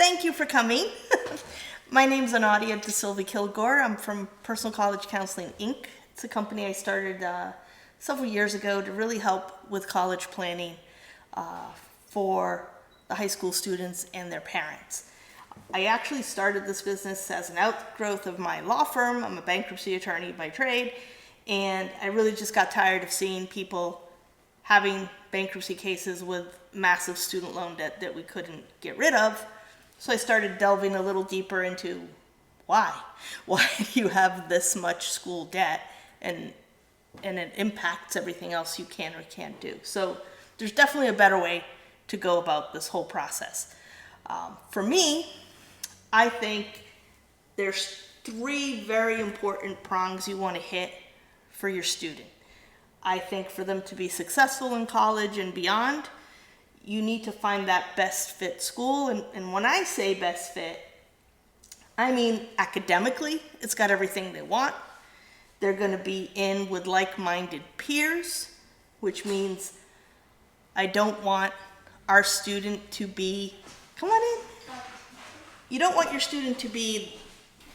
thank you for coming. My name's Anadia De Silva Kilgore. I'm from Personal College Counseling, Inc. It's a company I started several years ago to really help with college planning for the high school students and their parents. I actually started this business as an outgrowth of my law firm. I'm a bankruptcy attorney by trade, and I really just got tired of seeing people having bankruptcy cases with massive student loan debt that we couldn't get rid of. So I started delving a little deeper into why. Why do you have this much school debt, and it impacts everything else you can or can't do. So there's definitely a better way to go about this whole process. For me, I think there's 3 very important prongs you want to hit for your student. I think for them to be successful in college and beyond, you need to find that best fit school. And when I say best fit, I mean academically, it's got everything they want. They're going to be in with like-minded peers, which means I don't want our student to be, come on in. You don't want your student to be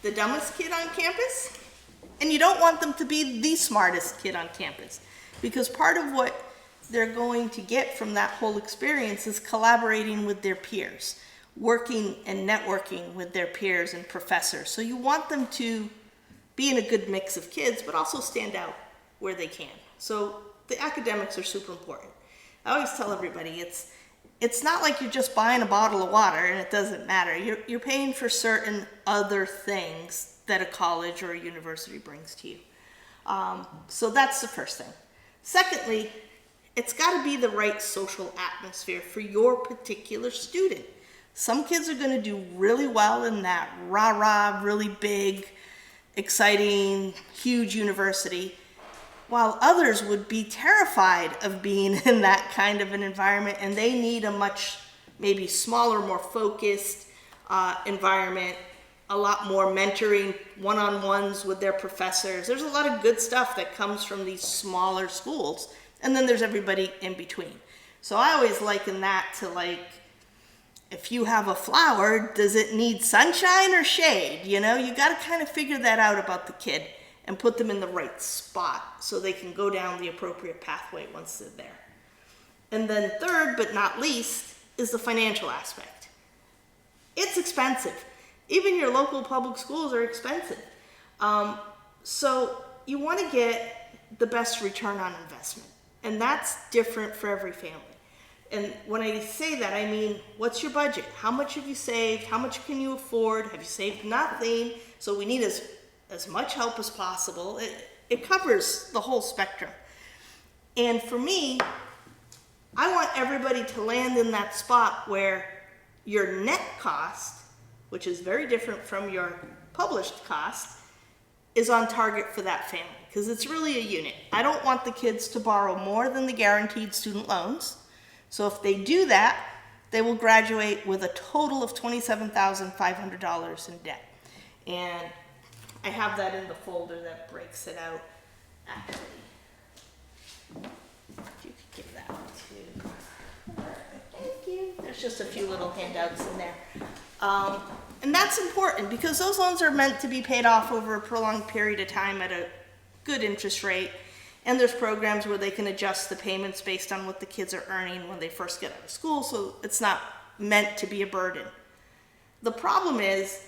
the dumbest kid on campus, and you don't want them to be the smartest kid on campus, because part of what they're going to get from that whole experience is collaborating with their peers, working and networking with their peers and professors. So you want them to be in a good mix of kids, but also stand out where they can. So the academics are super important. I always tell everybody it's not like you're just buying a bottle of water and it doesn't matter. You're paying for certain other things that a college or a university brings to you. So that's the first thing. Secondly, it's got to be the right social atmosphere for your particular student. Some kids are going to do really well in that rah-rah, really big, exciting, huge university, while others would be terrified of being in that kind of an environment, and they need a much maybe smaller, more focused environment, a lot more mentoring, one-on-ones with their professors. There's a lot of good stuff that comes from these smaller schools, and then there's everybody in between. So I always liken that to, like, if you have a flower, does it need sunshine or shade? You know, you got to kind of figure that out about the kid and put them in the right spot so they can go down the appropriate pathway once they're there. And then third, but not least, is the financial aspect. It's expensive. Even your local public schools are expensive. So you want to get the best return on investment. And that's different for every family. And when I say that, I mean, what's your budget? How much have you saved? How much can you afford? Have you saved nothing? So we need as much help as possible. It covers the whole spectrum. And for me, I want everybody to land in that spot where your net cost, which is very different from your published cost, is on target for that family, because it's really a unit. I don't want the kids to borrow more than the guaranteed student loans. So if they do that, they will graduate with a total of $27,500 in debt. And I have that in the folder that breaks it out. Actually, if you could give that to, thank you. There's just a few little handouts in there. And that's important because those loans are meant to be paid off over a prolonged period of time at a good interest rate. And there's programs where they can adjust the payments based on what the kids are earning when they first get out of school, so it's not meant to be a burden. The problem is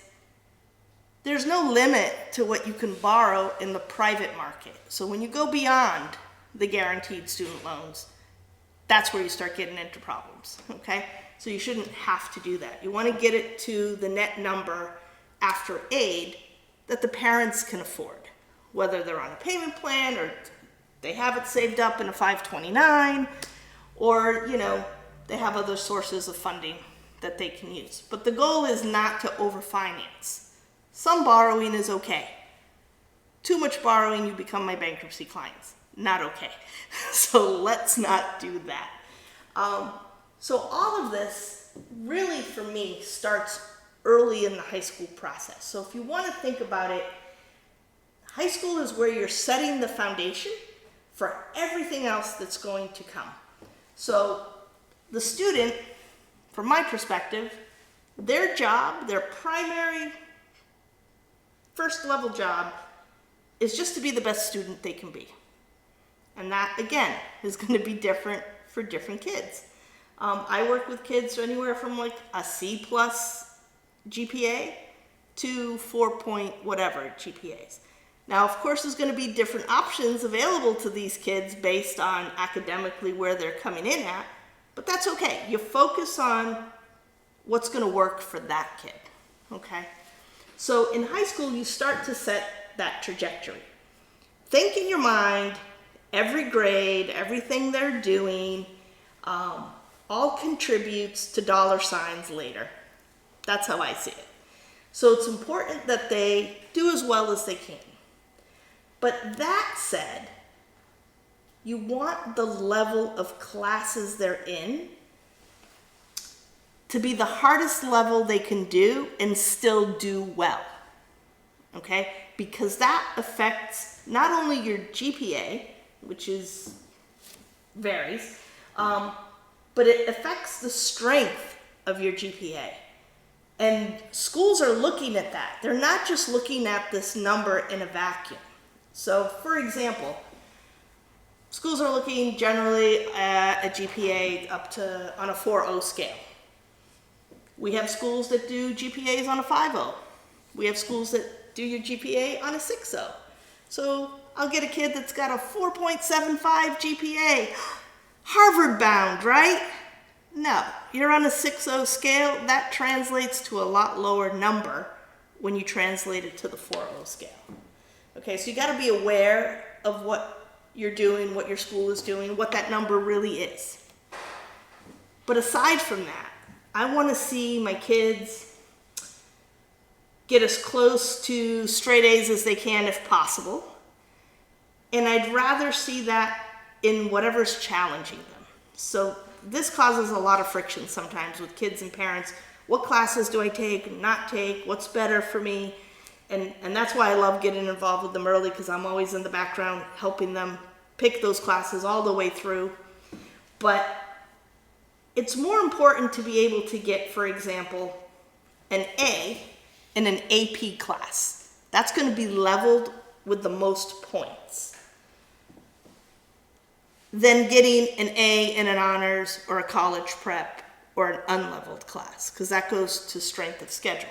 there's no limit to what you can borrow in the private market. So when you go beyond the guaranteed student loans, that's where you start getting into problems, okay? So you shouldn't have to do that. You want to get it to the net number after aid that the parents can afford, whether they're on a payment plan or they have it saved up in a 529, or, you know, they have other sources of funding that they can use. But the goal is not to overfinance. Some borrowing is okay. Too much borrowing, you become my bankruptcy clients. Not okay. So let's not do that. So all of this really, for me, starts early in the high school process. So if you want to think about it, high school is where you're setting the foundation for everything else that's going to come. So the student, from my perspective, Their job, their primary first level job, is just to be the best student they can be. And that, again, is going to be different for different kids. I work with kids anywhere from like a C plus GPA to 4 point whatever GPAs. Now, of course, there's going to be different options available to these kids based on academically where they're coming in at, but that's okay. You focus on what's going to work for that kid, okay? So in high school, you start to set that trajectory. Think in your mind, every grade, everything they're doing, all contributes to dollar signs later. That's how I see it. So it's important that they do as well as they can. But that said, you want the level of classes they're in to be the hardest level they can do and still do well, okay? Because that affects not only your GPA, which varies, but it affects the strength of your GPA. And schools are looking at that. They're not just looking at this number in a vacuum. So, for example, schools are looking generally at a GPA up to on a 4.0 scale. We have schools that do GPAs on a 5.0. We have schools that do your GPA on a 6.0. So I'll get a kid that's got a 4.75 GPA. Harvard bound, right? No, you're on a 6.0 scale. That translates to a lot lower number when you translate it to the 4.0 scale. Okay, so you got to be aware of what you're doing, what your school is doing, what that number really is. But aside from that, I want to see my kids get as close to straight A's as they can if possible. And I'd rather see that in whatever's challenging them. So this causes a lot of friction sometimes with kids and parents. What classes do I take, not take? What's better for me? And that's why I love getting involved with them early, because I'm always in the background helping them pick those classes all the way through. But it's more important to be able to get, for example, an A in an AP class. That's going to be leveled with the most points than getting an A in an honors or a college prep or an unleveled class, because that goes to strength of schedule.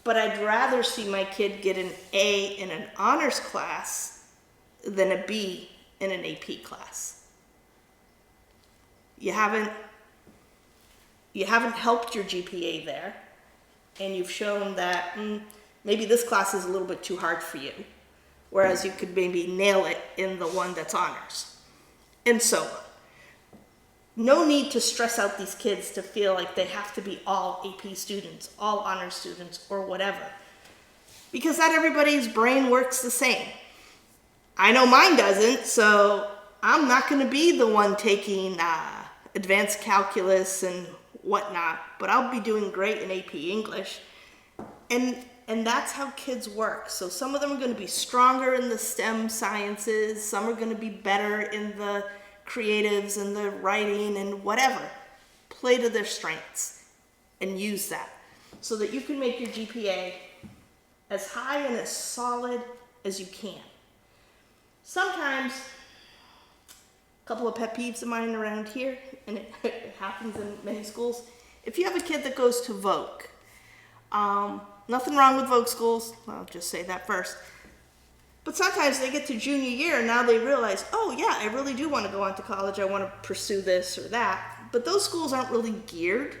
But I'd rather see my kid get an A in an honors class than a B in an AP class. You haven't helped your GPA there, and you've shown that maybe this class is a little bit too hard for you, whereas you could maybe nail it in the one that's honors, and so on. No need to stress out these kids to feel like they have to be all AP students, all honors students, or whatever, because not everybody's brain works the same. I know mine doesn't, so I'm not going to be the one taking advanced calculus and whatnot, but I'll be doing great in AP English. And that's how kids work. So some of them are going to be stronger in the STEM sciences, some are going to be better in the creatives and the writing and whatever. Play to their strengths and use that so that you can make your GPA as high and as solid as you can. Sometimes, a couple of pet peeves of mine around here, and it happens in many schools. If you have a kid that goes to Voc, nothing wrong with Voc schools, I'll just say that first. But sometimes they get to junior year and now they realize, oh yeah, I really do want to go on to college, I want to pursue this or that. But those schools aren't really geared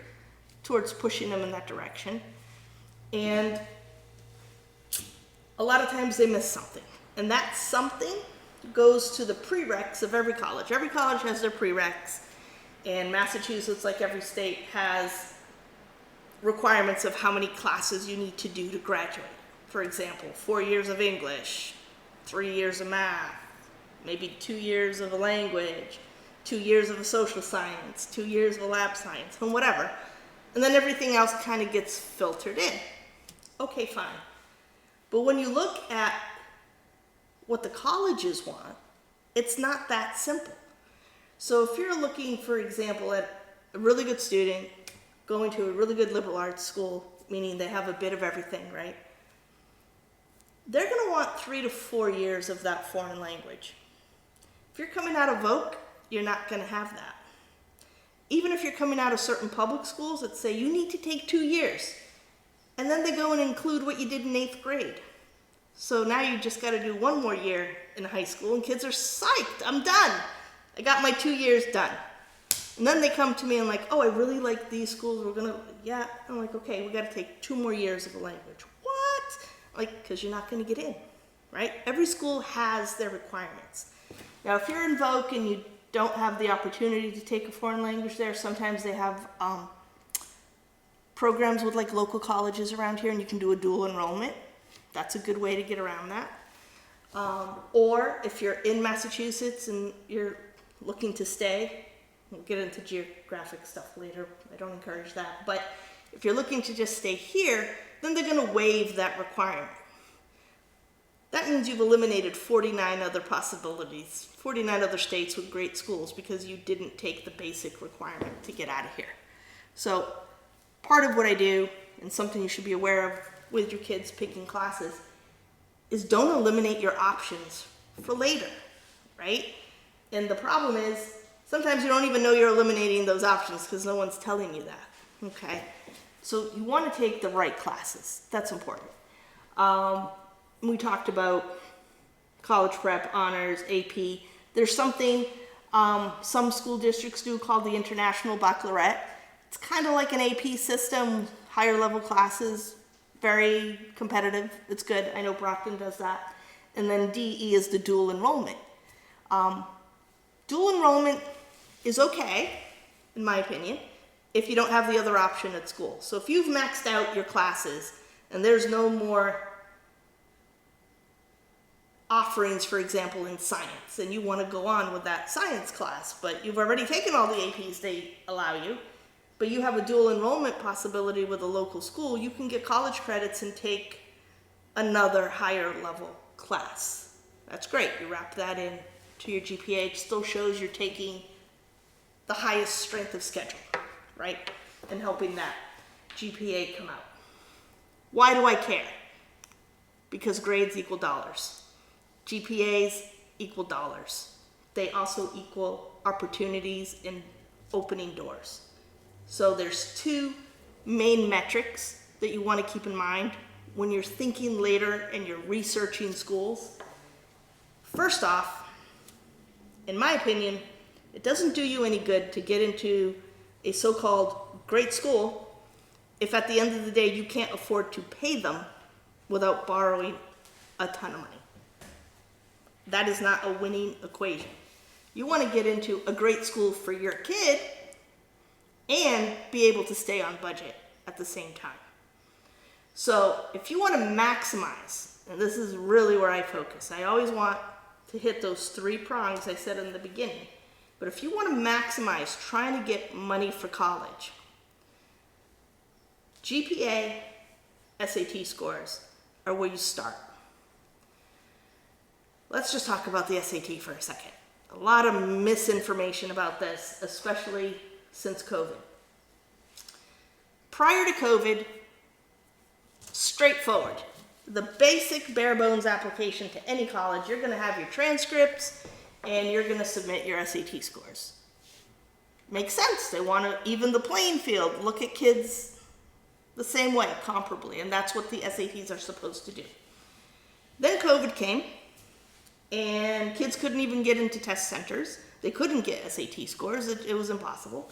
towards pushing them in that direction. And a lot of times they miss something. And that something goes to the prereqs of every college. Every college has their prereqs. And Massachusetts, like every state, has requirements of how many classes you need to do to graduate. For example, 4 years of English, 3 years of math, maybe 2 years of a language, 2 years of a social science, 2 years of a lab science, and whatever. And then everything else kind of gets filtered in. Okay, fine. But when you look at what the colleges want, it's not that simple. So if you're looking, for example, at a really good student, going to a really good liberal arts school, meaning they have a bit of everything, right? They're going to want 3 to 4 years of that foreign language. If you're coming out of Voc, you're not going to have that. Even if you're coming out of certain public schools that say you need to take 2 years, and then they go and include what you did in 8th grade. So now you just got to do 1 more year in high school, and kids are psyched. I'm done. I got my 2 years done. And then they come to me and like, oh, I really like these schools. We're going to, yeah. I'm like, okay, we got to take 2 more years of a language. What? Like, because you're not going to get in, right? Every school has their requirements. Now, if you're in Voc and you don't have the opportunity to take a foreign language there, sometimes they have programs with like local colleges around here, and you can do a dual enrollment. That's a good way to get around that. Or if you're in Massachusetts and you're looking to stay, we'll get into geographic stuff later. I don't encourage that. But if you're looking to just stay here, then they're going to waive that requirement. That means you've eliminated 49 other possibilities, 49 other states with great schools because you didn't take the basic requirement to get out of here. So part of what I do, and something you should be aware of with your kids picking classes, is don't eliminate your options for later, right? And the problem is, sometimes you don't even know you're eliminating those options because no one's telling you that, okay? So you want to take the right classes. That's important. We talked about college prep, honors, AP. There's something some school districts do called the International Baccalaureate. It's kind of like an AP system, higher level classes, very competitive. It's good. I know Brockton does that. And then DE is the dual enrollment. Dual enrollment is okay, in my opinion, if you don't have the other option at school. So if you've maxed out your classes and there's no more offerings, for example, in science, and you want to go on with that science class, but you've already taken all the APs they allow you, but you have a dual enrollment possibility with a local school, you can get college credits and take another higher level class. That's great. You wrap that in to your GPA. It still shows you're taking the highest strength of schedule, right? And helping that GPA come out. Why do I care? Because grades equal dollars. GPAs equal dollars. They also equal opportunities in opening doors. So there's 2 main metrics that you want to keep in mind when you're thinking later and you're researching schools. First off, in my opinion, it doesn't do you any good to get into a so-called great school if at the end of the day you can't afford to pay them without borrowing a ton of money. That is not a winning equation. You want to get into a great school for your kid and be able to stay on budget at the same time. So if you want to maximize, and this is really where I focus, I always want to hit those 3 prongs I said in the beginning. But if you want to maximize trying to get money for college, GPA, SAT scores are where you start. Let's just talk about the SAT for a second. A lot of misinformation about this, especially since COVID. Prior to COVID, straightforward. The basic bare bones application to any college, you're going to have your transcripts and you're going to submit your SAT scores. Makes sense. They want to even the playing field, look at kids the same way, comparably, and that's what the SATs are supposed to do. Then COVID came, and kids couldn't even get into test centers. They couldn't get SAT scores. It was impossible.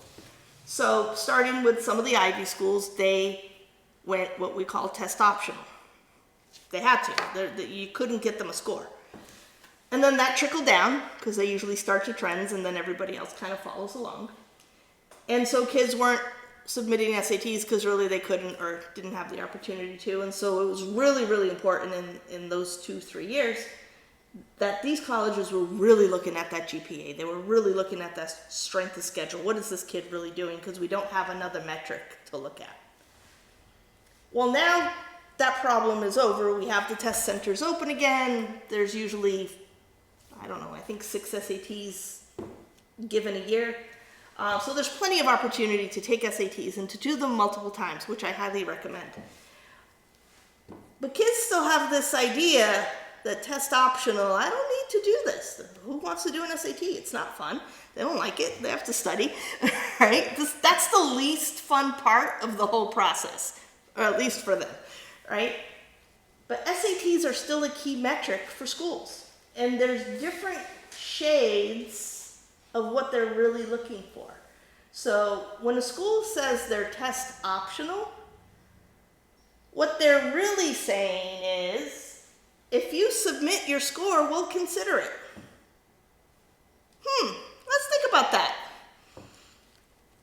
So starting with some of the Ivy schools, they went what we call test optional. They had to. You couldn't get them a score. And then that trickled down, because they usually start your trends, and then everybody else kind of follows along. And so kids weren't submitting SATs because really they couldn't or didn't have the opportunity to. And so it was really, really important in those 2-3 years that these colleges were really looking at that GPA. They were really looking at that strength of schedule. What is this kid really doing? Because we don't have another metric to look at. Well, now that problem is over. We have the test centers open again. There's usually, I don't know, I think 6 SATs given a year. So there's plenty of opportunity to take SATs and to do them multiple times, which I highly recommend. But kids still have this idea that test optional, I don't need to do this. Who wants to do an SAT? It's not fun. They don't like it. They have to study, right? That's the least fun part of the whole process, or at least for them, right? But SATs are still a key metric for schools. And there's different shades of what they're really looking for. So when a school says they're test optional, what they're really saying is, if you submit your score, we'll consider it. Let's think about that.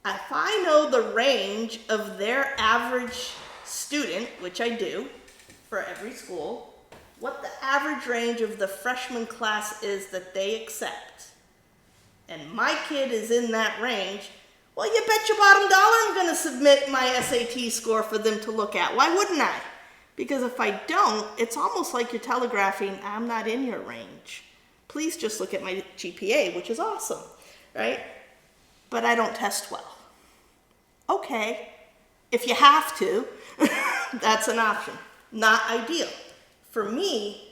If I know the range of their average student, which I do for every school, what the average range of the freshman class is that they accept, and my kid is in that range, well, you bet your bottom dollar I'm going to submit my SAT score for them to look at. Why wouldn't I? Because if I don't, it's almost like you're telegraphing, I'm not in your range. Please just look at my GPA, which is awesome, right? But I don't test well. Okay, if you have to, that's an option. Not ideal. For me,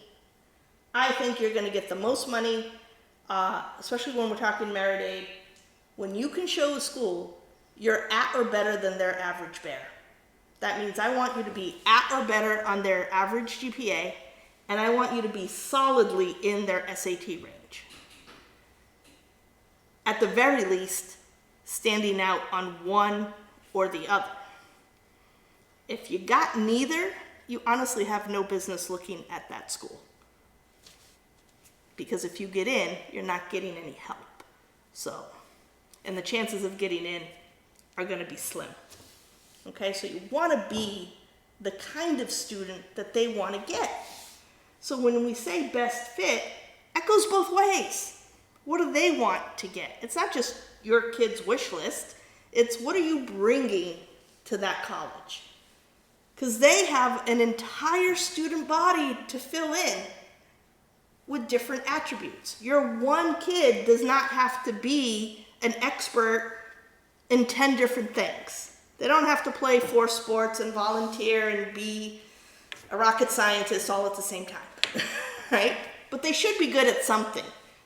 I think you're going to get the most money, especially when we're talking merit aid, when you can show a school you're at or better than their average bear. That means I want you to be at or better on their average GPA, and I want you to be solidly in their SAT range. At the very least, standing out on one or the other. If you got neither, you honestly have no business looking at that school. Because if you get in, you're not getting any help. And the chances of getting in are going to be slim. Okay, so you want to be the kind of student that they want to get. So when we say best fit, that goes both ways. What do they want to get? It's not just your kid's wish list. It's what are you bringing to that college? Because they have an entire student body to fill in with different attributes. Your one kid does not have to be an expert in 10 different things. They don't have to play 4 sports and volunteer and be a rocket scientist all at the same time, right? But they should be good at something.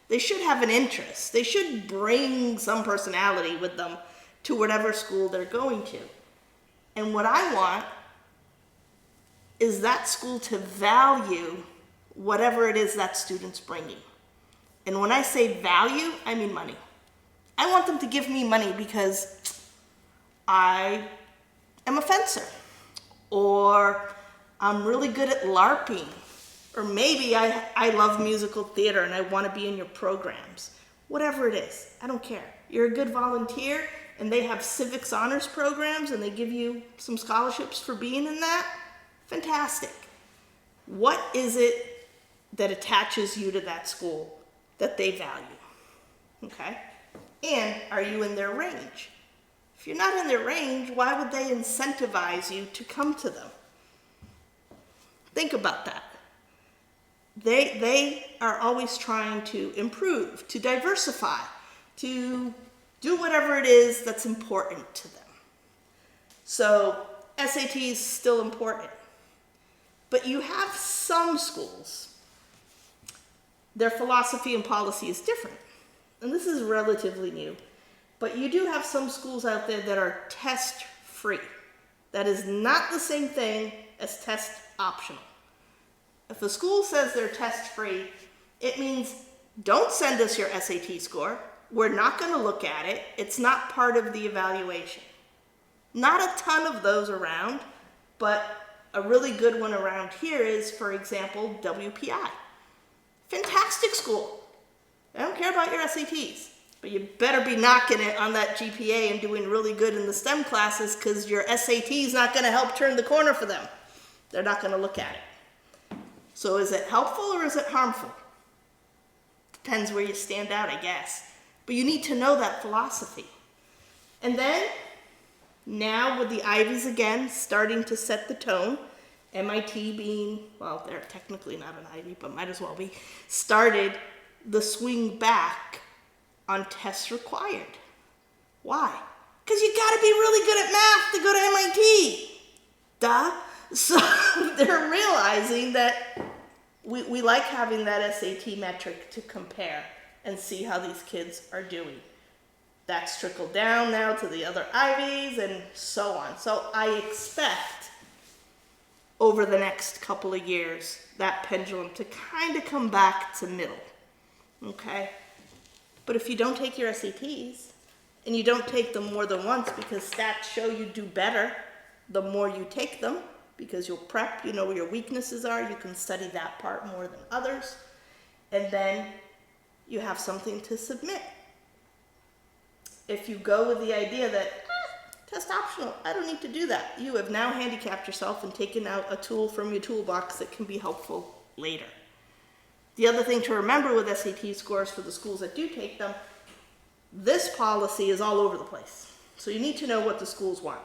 They should have an interest. They should bring some personality with them to whatever school they're going to. And what I want is that school to value whatever it is that student's bringing. And when I say value, I mean money. I want them to give me money because I am a fencer, or I'm really good at LARPing, or maybe I love musical theater and I want to be in your programs. Whatever it is, I don't care. You're a good volunteer and they have civics honors programs and they give you some scholarships for being in that. Fantastic. What is it that attaches you to that school that they value? Okay? And are you in their range? If you're not in their range, why would they incentivize you to come to them? Think about that. They are always trying to improve, to diversify, to do whatever it is that's important to them. So SAT is still important. But you have some schools, their philosophy and policy is different. And this is relatively new. But you do have some schools out there that are test-free. That is not the same thing as test optional. If a school says they're test-free, it means don't send us your SAT score. We're not going to look at it. It's not part of the evaluation. Not a ton of those around, but a really good one around here is, for example, WPI. Fantastic school. I don't care about your SATs, but you better be knocking it on that GPA and doing really good in the STEM classes because your SAT is not going to help turn the corner for them. They're not going to look at it. So is it helpful or is it harmful? Depends where you stand out, I guess. But you need to know that philosophy. And then, now with the Ivies again starting to set the tone, MIT being, well, they're technically not an Ivy, but might as well be, started the swing back on tests required. Why? Because you got to be really good at math to go to MIT. Duh. So they're realizing that we like having that SAT metric to compare and see how these kids are doing. That's trickled down now to the other Ivies and so on. So I expect over the next couple of years that pendulum to kind of come back to middle. Okay? But if you don't take your SATs, and you don't take them more than once because stats show you do better the more you take them, because you'll prep, you know where your weaknesses are, you can study that part more than others, and then you have something to submit. If you go with the idea that, test optional, I don't need to do that, you have now handicapped yourself and taken out a tool from your toolbox that can be helpful later. The other thing to remember with SAT scores for the schools that do take them, this policy is all over the place. So you need to know what the schools want.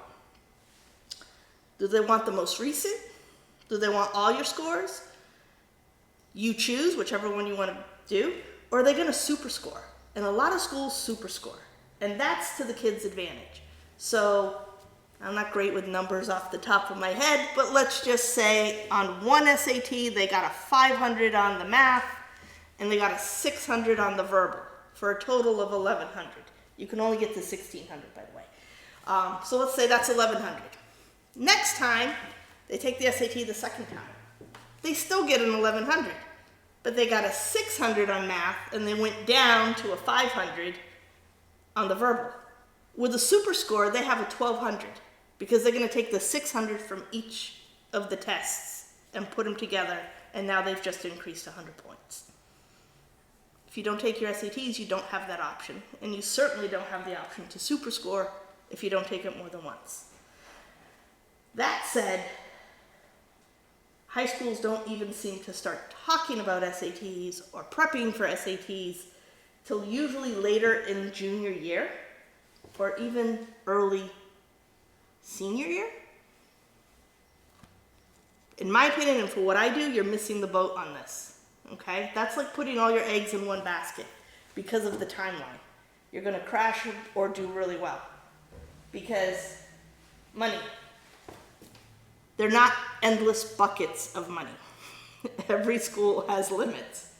Do they want the most recent? Do they want all your scores? You choose whichever one you want to do. Or are they going to super score? And a lot of schools super score. And that's to the kids' advantage. So I'm not great with numbers off the top of my head, but let's just say on one SAT, they got a 500 on the math, and they got a 600 on the verbal, for a total of 1,100. You can only get to 1,600, by the way. So let's say that's 1,100. Next time, they take the SAT the second time. They still get an 1,100, but they got a 600 on math, and they went down to a 500 on the verbal. With a super score, they have a 1,200, because they're going to take the 600 from each of the tests and put them together, and now they've just increased 100 points. If you don't take your SATs, you don't have that option. And you certainly don't have the option to super score if you don't take it more than once. That said, high schools don't even seem to start talking about SATs or prepping for SATs till usually later in junior year or even early senior year. In my opinion, and for what I do, you're missing the boat on this. Okay, that's like putting all your eggs in one basket because of the timeline. You're going to crash or do really well because money. They're not endless buckets of money. Every school has limits.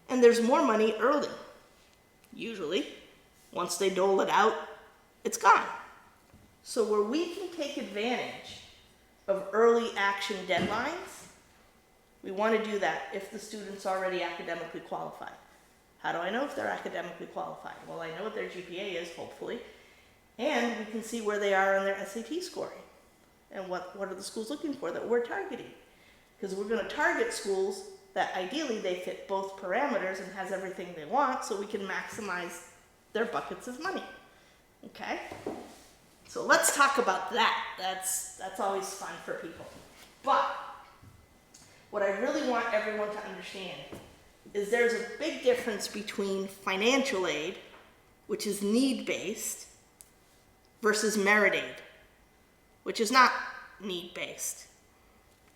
And there's more money early. Usually, once they dole it out, it's gone. So where we can take advantage of early action deadlines, we want to do that if the student's already academically qualified. How do I know if they're academically qualified? Well, I know what their GPA is, hopefully, and we can see where they are on their SAT scoring and what are the schools looking for that we're targeting. Because we're going to target schools that ideally they fit both parameters and has everything they want so we can maximize their buckets of money. Okay? So let's talk about that. That's always fun for people. But what I really want everyone to understand is there's a big difference between financial aid, which is need-based, versus merit aid, which is not need-based.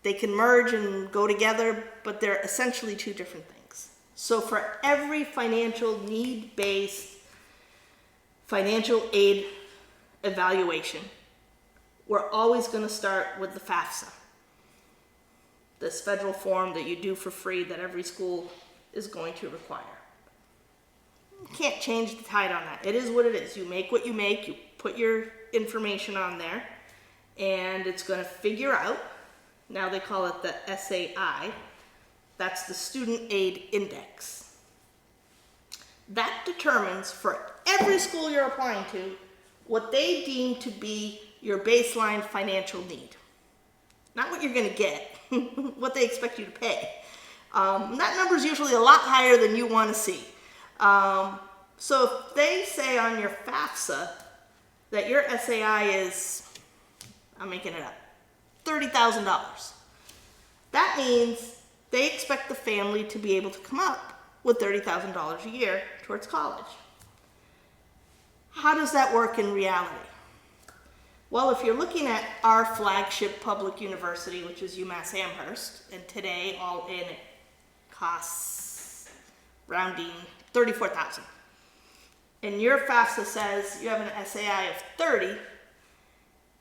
They can merge and go together, but they're essentially two different things. So for every financial need-based financial aid evaluation, we're always going to start with the FAFSA, this federal form that you do for free that every school is going to require. You can't change the tide on that. It is what it is. You make what you make, you put your information on there, and it's going to figure out, now they call it the SAI, that's the Student Aid Index. That determines for every school you're applying to what they deem to be your baseline financial need. Not what you're going to get, what they expect you to pay. That number is usually a lot higher than you want to see. So if they say on your FAFSA that your SAI is, I'm making it up, $30,000, that means they expect the family to be able to come up with $30,000 a year towards college. How does that work in reality? Well, if you're looking at our flagship public university, which is UMass Amherst, and today all in it costs, rounding, $34,000. and your FAFSA says you have an SAI of 30,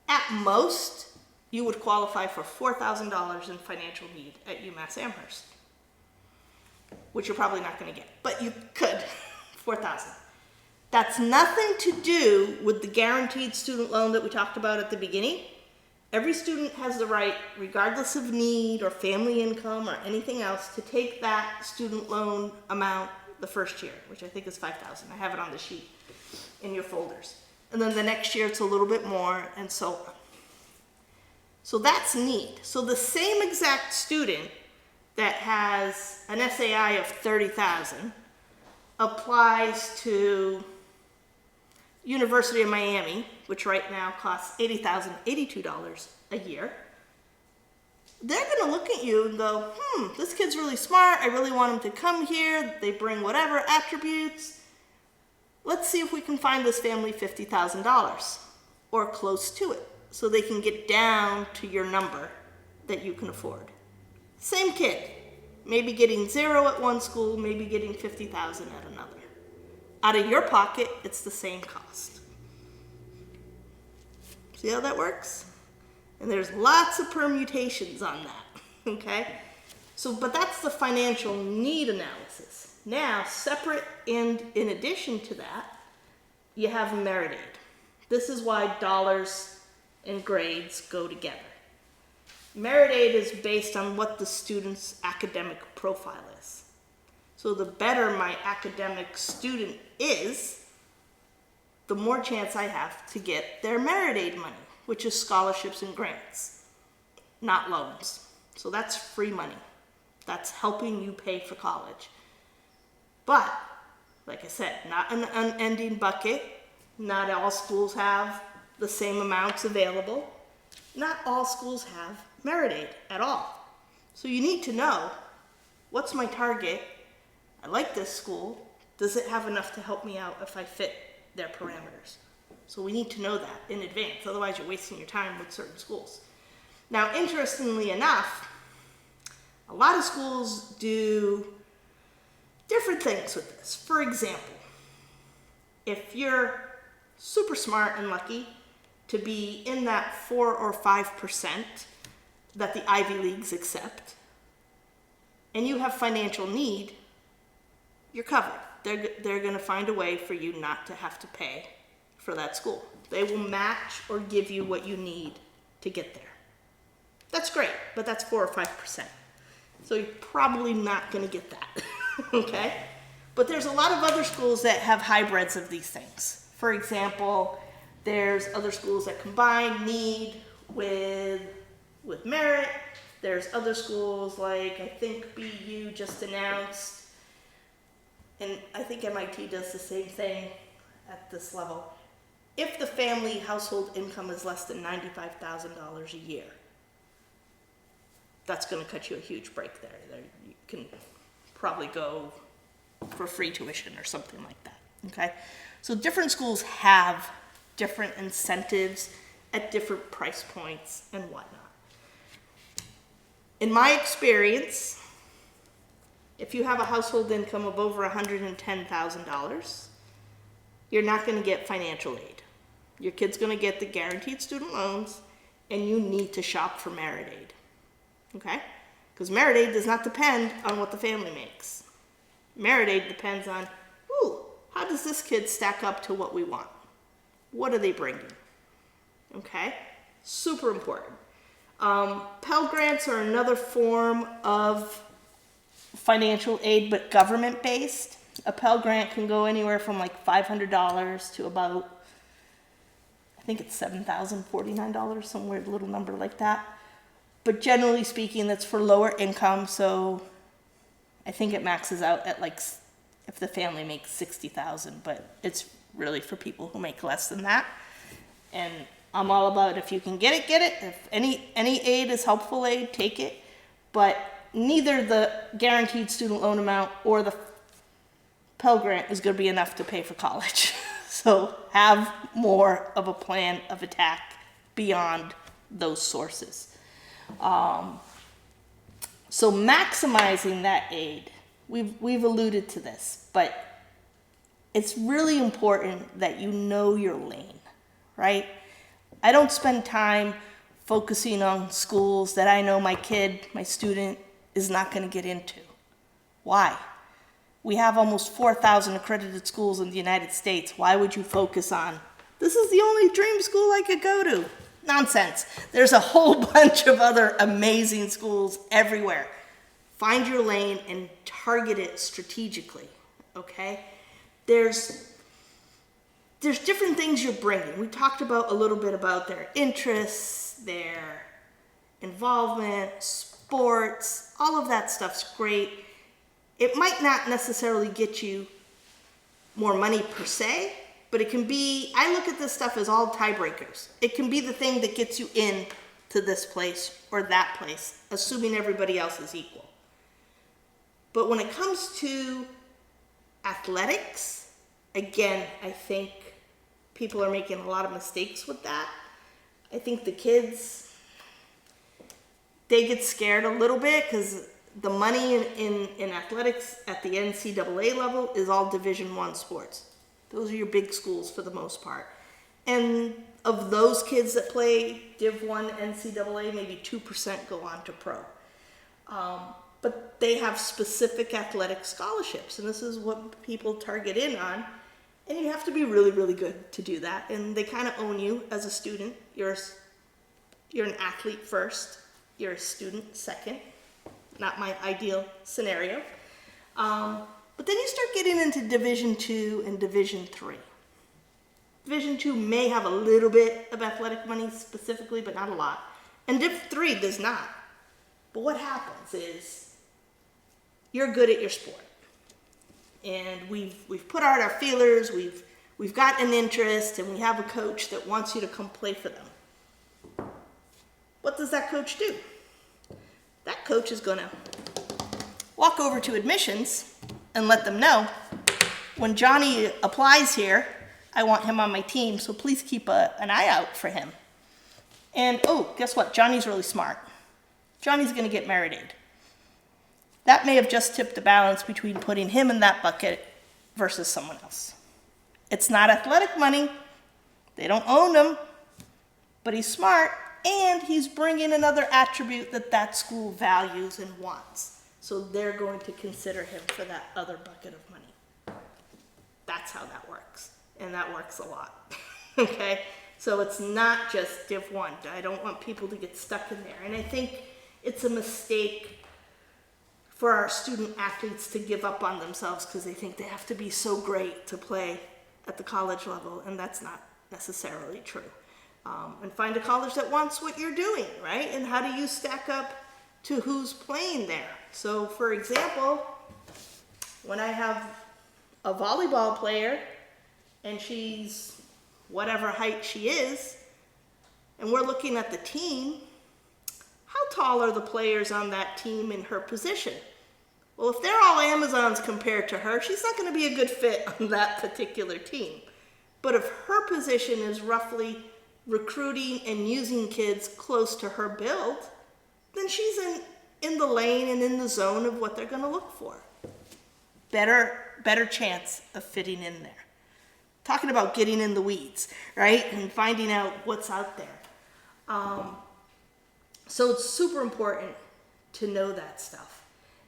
at most, you would qualify for $4,000 in financial need at UMass Amherst, which you're probably not going to get, but you could, 4,000. That's nothing to do with the guaranteed student loan that we talked about at the beginning. Every student has the right, regardless of need or family income or anything else, to take that student loan amount the first year, which I think is 5,000. I have it on the sheet in your folders. And then the next year it's a little bit more, and so on. So that's need. So the same exact student that has an SAI of 30,000 applies to University of Miami, which right now costs $80,082 a year. They're going to look at you and go, this kid's really smart. I really want him to come here. They bring whatever attributes. Let's see if we can find this family $50,000 or close to it so they can get down to your number that you can afford. Same kid, maybe getting 0 at one school, maybe getting $50,000 at another. Out of your pocket, it's the same cost. See how that works? And there's lots of permutations on that, okay? So, but that's the financial need analysis. Now, separate and in addition to that, you have merit aid. This is why dollars and grades go together. Merit aid is based on what the student's academic profile is. So the better my academic student is, the more chance I have to get their merit aid money, which is scholarships and grants, not loans. So that's free money. That's helping you pay for college. But, like I said, not an unending bucket. Not all schools have the same amounts available. Not all schools have merit aid at all. So you need to know, what's my target? I like this school. Does it have enough to help me out if I fit their parameters? So we need to know that in advance. Otherwise, you're wasting your time with certain schools. Now, interestingly enough, a lot of schools do different things with this. For example, if you're super smart and lucky to be in that 4 or 5% that the Ivy Leagues accept, and you have financial need, you're covered. They're going to find a way for you not to have to pay for that school. They will match or give you what you need to get there. That's great, but that's 4 or 5%. So you're probably not going to get that, okay? But there's a lot of other schools that have hybrids of these things. For example, there's other schools that combine need with merit. There's other schools like, I think BU just announced, and I think MIT does the same thing at this level. If the family household income is less than $95,000 a year, that's going to cut you a huge break there. You can probably go for free tuition or something like that, okay? So different schools have different incentives at different price points and whatnot. In my experience, if you have a household income of over $110,000, you're not going to get financial aid. Your kid's going to get the guaranteed student loans, and you need to shop for merit aid. Okay? Because merit aid does not depend on what the family makes. Merit aid depends on, how does this kid stack up to what we want? What are they bringing? Okay? Super important. Pell Grants are another form of financial aid, but government-based. A Pell Grant can go anywhere from like $500 to about, I think it's $7,049, some weird little number like that. But generally speaking, that's for lower income, so I think it maxes out at like, if the family makes $60,000, but it's really for people who make less than that. And I'm all about, if you can get it, get it. If any aid is helpful aid, take it. But neither the guaranteed student loan amount or the Pell Grant is going to be enough to pay for college. So have more of a plan of attack beyond those sources. So maximizing that aid, we've alluded to this, but it's really important that you know your lane, right? I don't spend time focusing on schools that I know my kid, my student, is not going to get into. Why? We have almost 4,000 accredited schools in the United States. Why would you focus on, this is the only dream school I could go to? Nonsense. There's a whole bunch of other amazing schools everywhere. Find your lane and target it strategically, okay? There's different things you're bringing. We talked about a little bit about their interests, their involvement, sports, all of that stuff's great. It might not necessarily get you more money per se, but it can be, I look at this stuff as all tiebreakers. It can be the thing that gets you in to this place or that place, assuming everybody else is equal. But when it comes to athletics, again, I think people are making a lot of mistakes with that. I think the kids, they get scared a little bit because the money in athletics at the NCAA level is all Division I sports. Those are your big schools for the most part. And of those kids that play Div 1 NCAA, maybe 2% go on to pro. But they have specific athletic scholarships, and this is what people target in on. And you have to be really, really good to do that. And they kind of own you as a student. You're an athlete first. You're a student second. Not my ideal scenario. But then you start getting into Division II and Division III. Division II may have a little bit of athletic money specifically, but not a lot. And Div 3 does not. But what happens is you're good at your sport. And we've put out our feelers, we've got an interest, and we have a coach that wants you to come play for them. What does that coach do? That coach is going to walk over to admissions and let them know, when Johnny applies here, I want him on my team, so please keep an eye out for him. And oh, guess what? Johnny's really smart. Johnny's going to get Meridaid. That may have just tipped the balance between putting him in that bucket versus someone else. It's not athletic money. They don't own him, but he's smart, and he's bringing another attribute that school values and wants. So they're going to consider him for that other bucket of money. That's how that works, and that works a lot, okay? So it's not just Div 1. I don't want people to get stuck in there, and I think it's a mistake for our student athletes to give up on themselves because they think they have to be so great to play at the college level, and that's not necessarily true. And find a college that wants what you're doing, right? And how do you stack up to who's playing there? So, for example, when I have a volleyball player and she's whatever height she is, and we're looking at the team, how tall are the players on that team in her position? Well, if they're all Amazons compared to her, she's not going to be a good fit on that particular team. But if her position is roughly recruiting and using kids close to her build, then she's in the lane and in the zone of what they're going to look for. Better chance of fitting in there. Talking about getting in the weeds, right? And finding out what's out there. So it's super important to know that stuff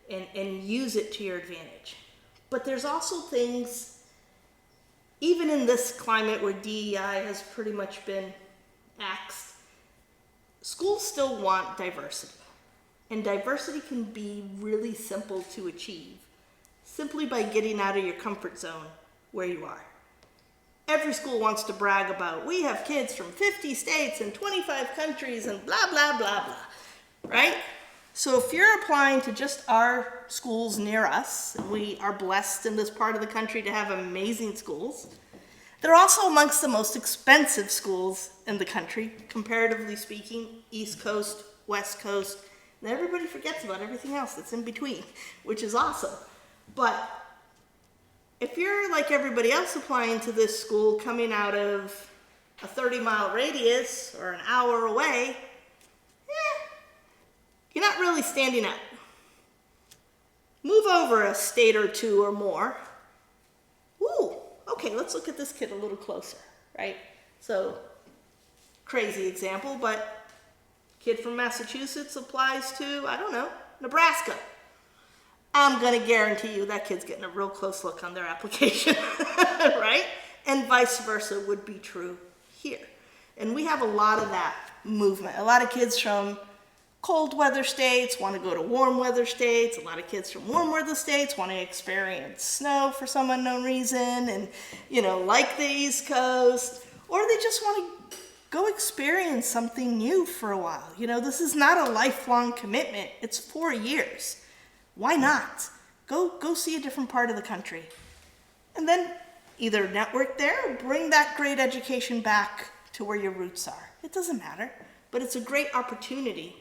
and use it to your advantage. But there's also things, even in this climate where DEI has pretty much been axed, schools still want diversity. And diversity can be really simple to achieve, simply by getting out of your comfort zone where you are. Every school wants to brag about, we have kids from 50 states and 25 countries and blah, blah, blah, blah, right? So if you're applying to just our schools near us, and we are blessed in this part of the country to have amazing schools, they're also amongst the most expensive schools in the country, comparatively speaking, East Coast, West Coast, and everybody forgets about everything else that's in between, which is awesome. But if you're like everybody else applying to this school coming out of a 30-mile radius or an hour away, you're not really standing out. Move over a state or two or more. Ooh, okay, let's look at this kid a little closer, right? So, crazy example, but kid from Massachusetts applies to, I don't know, Nebraska. I'm gonna guarantee you that kid's getting a real close look on their application, right? And vice versa would be true here. And we have a lot of that movement. A lot of kids from cold weather states want to go to warm weather states. A lot of kids from warm weather states want to experience snow for some unknown reason and, like the East Coast. Or they just want to go experience something new for a while. This is not a lifelong commitment. It's 4 years. Why not? Go see a different part of the country. And then either network there or bring that great education back to where your roots are. It doesn't matter, but it's a great opportunity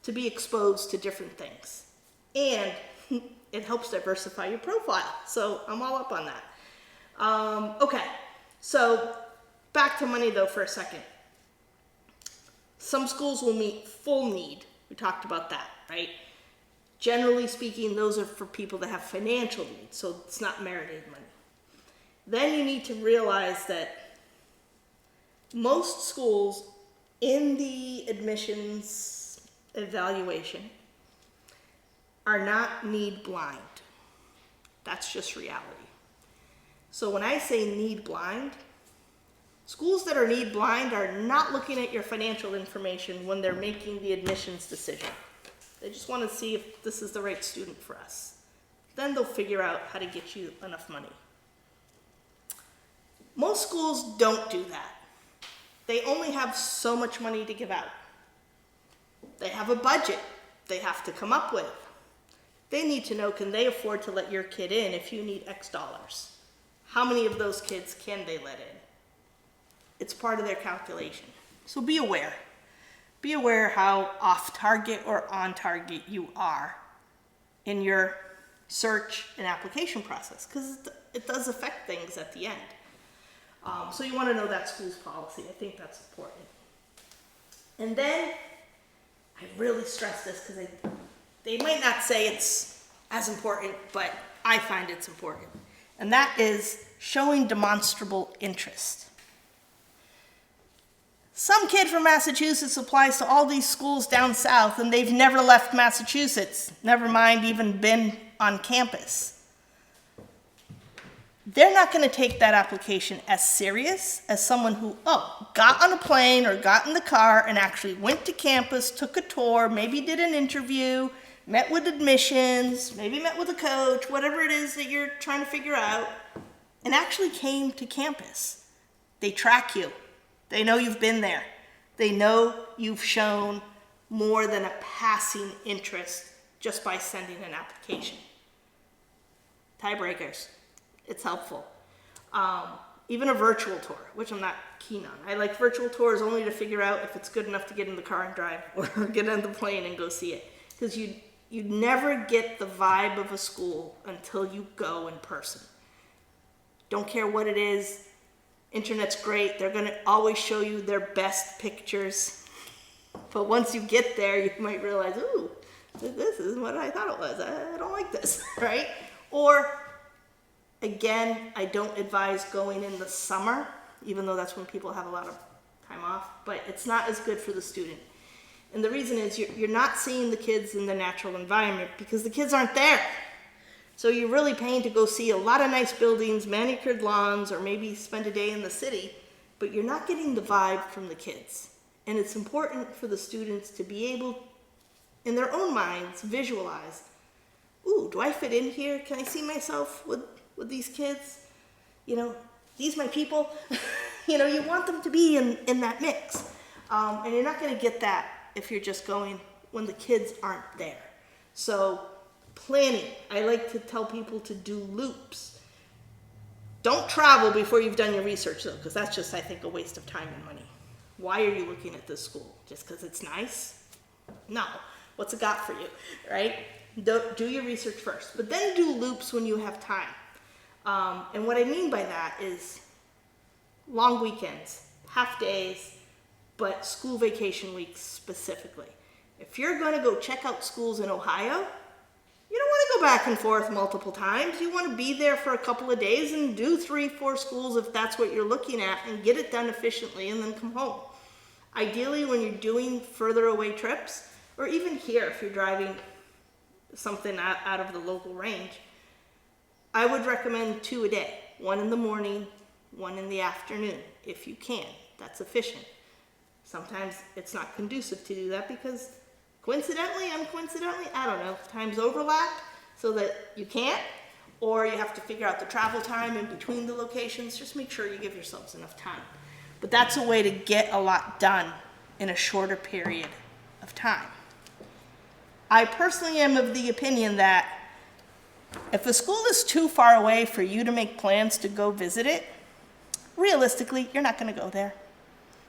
to be exposed to different things. And it helps diversify your profile. So I'm all up on that. Okay, so back to money though for a second. Some schools will meet full need. We talked about that, right? Generally speaking, those are for people that have financial needs, so it's not merited money. Then you need to realize that most schools in the admissions evaluation are not need blind. That's just reality. So when I say need blind, schools that are need blind are not looking at your financial information when they're making the admissions decision. They just want to see if this is the right student for us. Then they'll figure out how to get you enough money. Most schools don't do that. They only have so much money to give out. They have a budget they have to come up with. They need to know, can they afford to let your kid in if you need X dollars? How many of those kids can they let in? It's part of their calculation. So be aware. Be aware how off target or on target you are in your search and application process, because it does affect things at the end. So you want to know that school's policy. I think that's important. And then, I really stress this because they might not say it's as important, but I find it's important. And that is showing demonstrable interest. Some kid from Massachusetts applies to all these schools down south and they've never left Massachusetts, never mind even been on campus. They're not going to take that application as serious as someone who, got on a plane or got in the car and actually went to campus, took a tour, maybe did an interview, met with admissions, maybe met with a coach, whatever it is that you're trying to figure out, and actually came to campus. They track you. They know you've been there. They know you've shown more than a passing interest just by sending an application. Tiebreakers. It's helpful. Even a virtual tour, which I'm not keen on. I like virtual tours only to figure out if it's good enough to get in the car and drive or get on the plane and go see it. Because you never get the vibe of a school until you go in person. Don't care what it is. Internet's great. They're going to always show you their best pictures. But once you get there, you might realize, ooh, this isn't what I thought it was. I don't like this, right? Or, again, I don't advise going in the summer, even though that's when people have a lot of time off, but it's not as good for the student. And the reason is you're not seeing the kids in the natural environment because the kids aren't there. So you're really paying to go see a lot of nice buildings, manicured lawns, or maybe spend a day in the city, but you're not getting the vibe from the kids. And it's important for the students to be able, in their own minds, visualize, ooh, do I fit in here? Can I see myself with these kids? These my people. You want them to be in that mix. And you're not going to get that if you're just going when the kids aren't there. So planning. I like to tell people to do loops. Don't travel before you've done your research though, because that's just, I think, a waste of time and money. Why are you looking at this school? Just because it's nice? No. What's it got for you, right? Do your research first, but then do loops when you have time. And what I mean by that is long weekends, half days, but school vacation weeks specifically. If you're going to go check out schools in Ohio, You don't want to go back and forth multiple times. You want to be there for a couple of days and do 3-4 schools if that's what you're looking at, and get it done efficiently and then come home. Ideally, when you're doing further away trips, or even here if you're driving something out of the local range, I would recommend 2 a day. 1 in the morning, 1 in the afternoon, if you can. That's efficient. Sometimes it's not conducive to do that because coincidentally, uncoincidentally, I don't know, times overlap so that you can't, or you have to figure out the travel time in between the locations. Just make sure you give yourselves enough time. But that's a way to get a lot done in a shorter period of time. I personally am of the opinion that if a school is too far away for you to make plans to go visit it, realistically, you're not going to go there.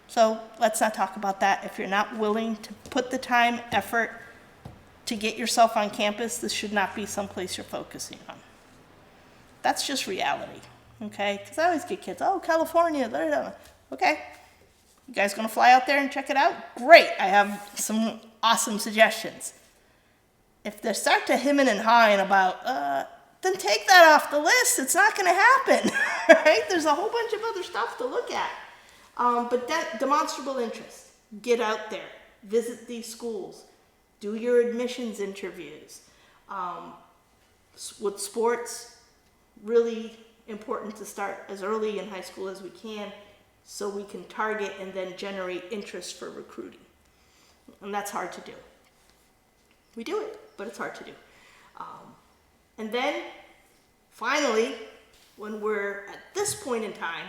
So let's not talk about that. If you're not willing to put the time, effort to get yourself on campus, this should not be someplace you're focusing on. That's just reality, okay? Because I always get kids, oh, California, blah, blah, blah. Okay, you guys gonna fly out there and check it out? Great, I have some awesome suggestions. If they start to hemming and hawing about, then take that off the list. It's not gonna happen, right? There's a whole bunch of other stuff to look at. But that demonstrable interest, get out there, visit these schools, do your admissions interviews. With sports, really important to start as early in high school as we can so we can target and then generate interest for recruiting. And that's hard to do. We do it, but it's hard to do. And then finally, when we're at this point in time,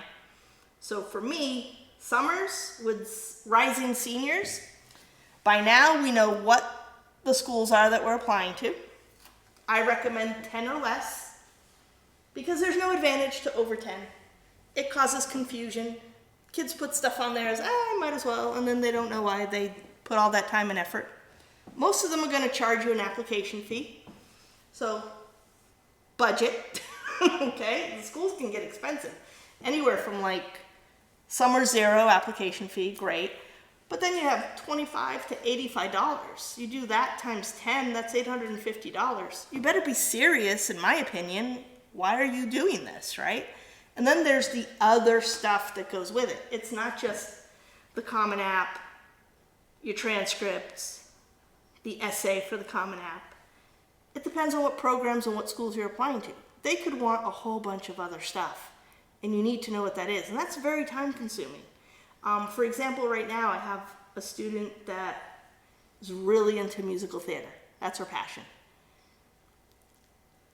so for me, summers with rising seniors, by now we know what the schools are that we're applying to. I recommend 10 or less because there's no advantage to over 10. It causes confusion. Kids put stuff on there as, I might as well, and then they don't know why they put all that time and effort. Most of them are going to charge you an application fee. So, budget, okay? The schools can get expensive. Anywhere from like summer 0 application fee, great. But then you have $25 to $85. You do that times 10, that's $850. You better be serious, in my opinion. Why are you doing this, right? And then there's the other stuff that goes with it. It's not just the Common App, your transcripts, the essay for the Common App. It depends on what programs and what schools you're applying to. They could want a whole bunch of other stuff, and you need to know what that is, and that's very time consuming. For example, right now I have a student that is really into musical theater. That's her passion.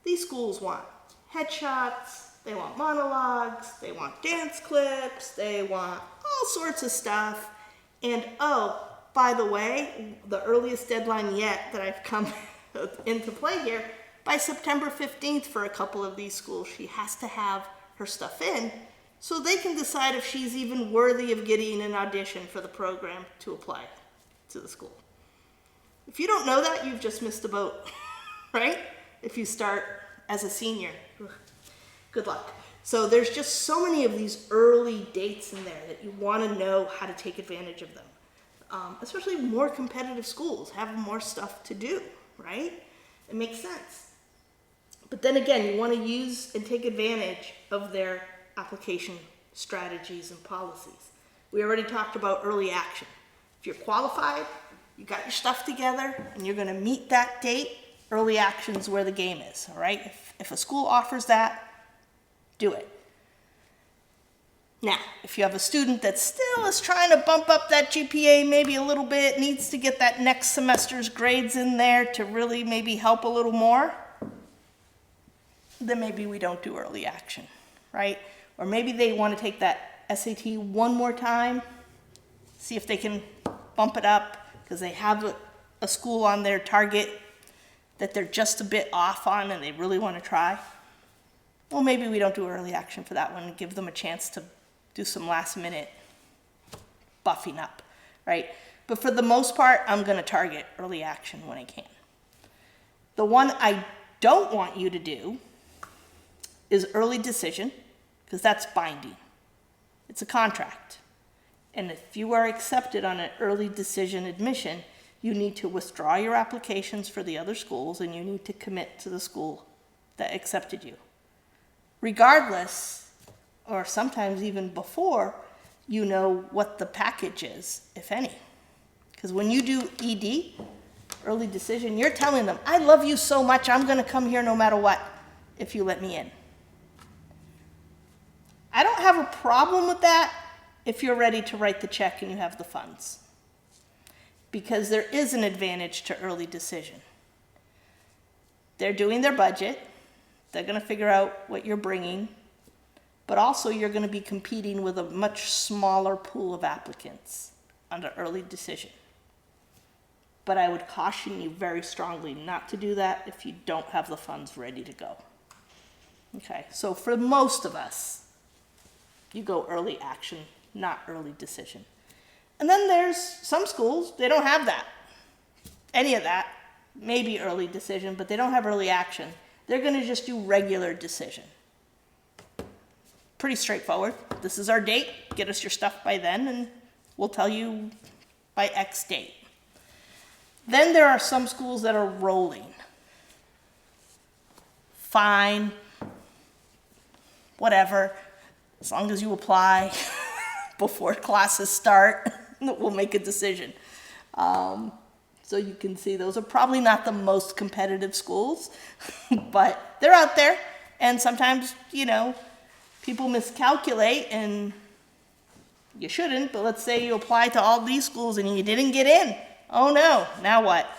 These schools want headshots, they want monologues, they want dance clips, they want all sorts of stuff. And oh, by the way, the earliest deadline yet that I've come into play here, by September 15th for a couple of these schools, she has to have her stuff in so they can decide if she's even worthy of getting an audition for the program to apply to the school. If you don't know that, you've just missed the boat, right? If you start as a senior, good luck. So there's just so many of these early dates in there that you want to know how to take advantage of them. Especially more competitive schools have more stuff to do, right? It makes sense. But then again, you want to use and take advantage of their application strategies and policies. We already talked about early action. If you're qualified, you got your stuff together, and you're going to meet that date, early action is where the game is, all right? If a school offers that, do it. Now, if you have a student that still is trying to bump up that GPA maybe a little bit, needs to get that next semester's grades in there to really maybe help a little more, then maybe we don't do early action, right? Or maybe they want to take that SAT one more time, see if they can bump it up because they have a school on their target that they're just a bit off on and they really want to try. Well, maybe we don't do early action for that one and give them a chance to do some last minute buffing up, right? But for the most part, I'm going to target early action when I can. The one I don't want you to do is early decision, because that's binding. It's a contract. And if you are accepted on an early decision admission, you need to withdraw your applications for the other schools and you need to commit to the school that accepted you. Regardless, or sometimes even before, you know what the package is, if any. Because when you do ED, early decision, you're telling them, I love you so much, I'm going to come here no matter what if you let me in. I don't have a problem with that if you're ready to write the check and you have the funds. Because there is an advantage to early decision. They're doing their budget. They're going to figure out what you're bringing. But also you're going to be competing with a much smaller pool of applicants under early decision. But I would caution you very strongly not to do that if you don't have the funds ready to go. Okay, so for most of us, you go early action, not early decision. And then there's some schools, they don't have that. Any of that, maybe early decision, but they don't have early action. They're going to just do regular decision. Pretty straightforward. This is our date. Get us your stuff by then, and we'll tell you by X date. Then there are some schools that are rolling. Fine. Whatever. As long as you apply before classes start, we'll make a decision. So you can see those are probably not the most competitive schools, but they're out there. And sometimes, people miscalculate, and you shouldn't, but let's say you apply to all these schools and you didn't get in. Oh no, now what?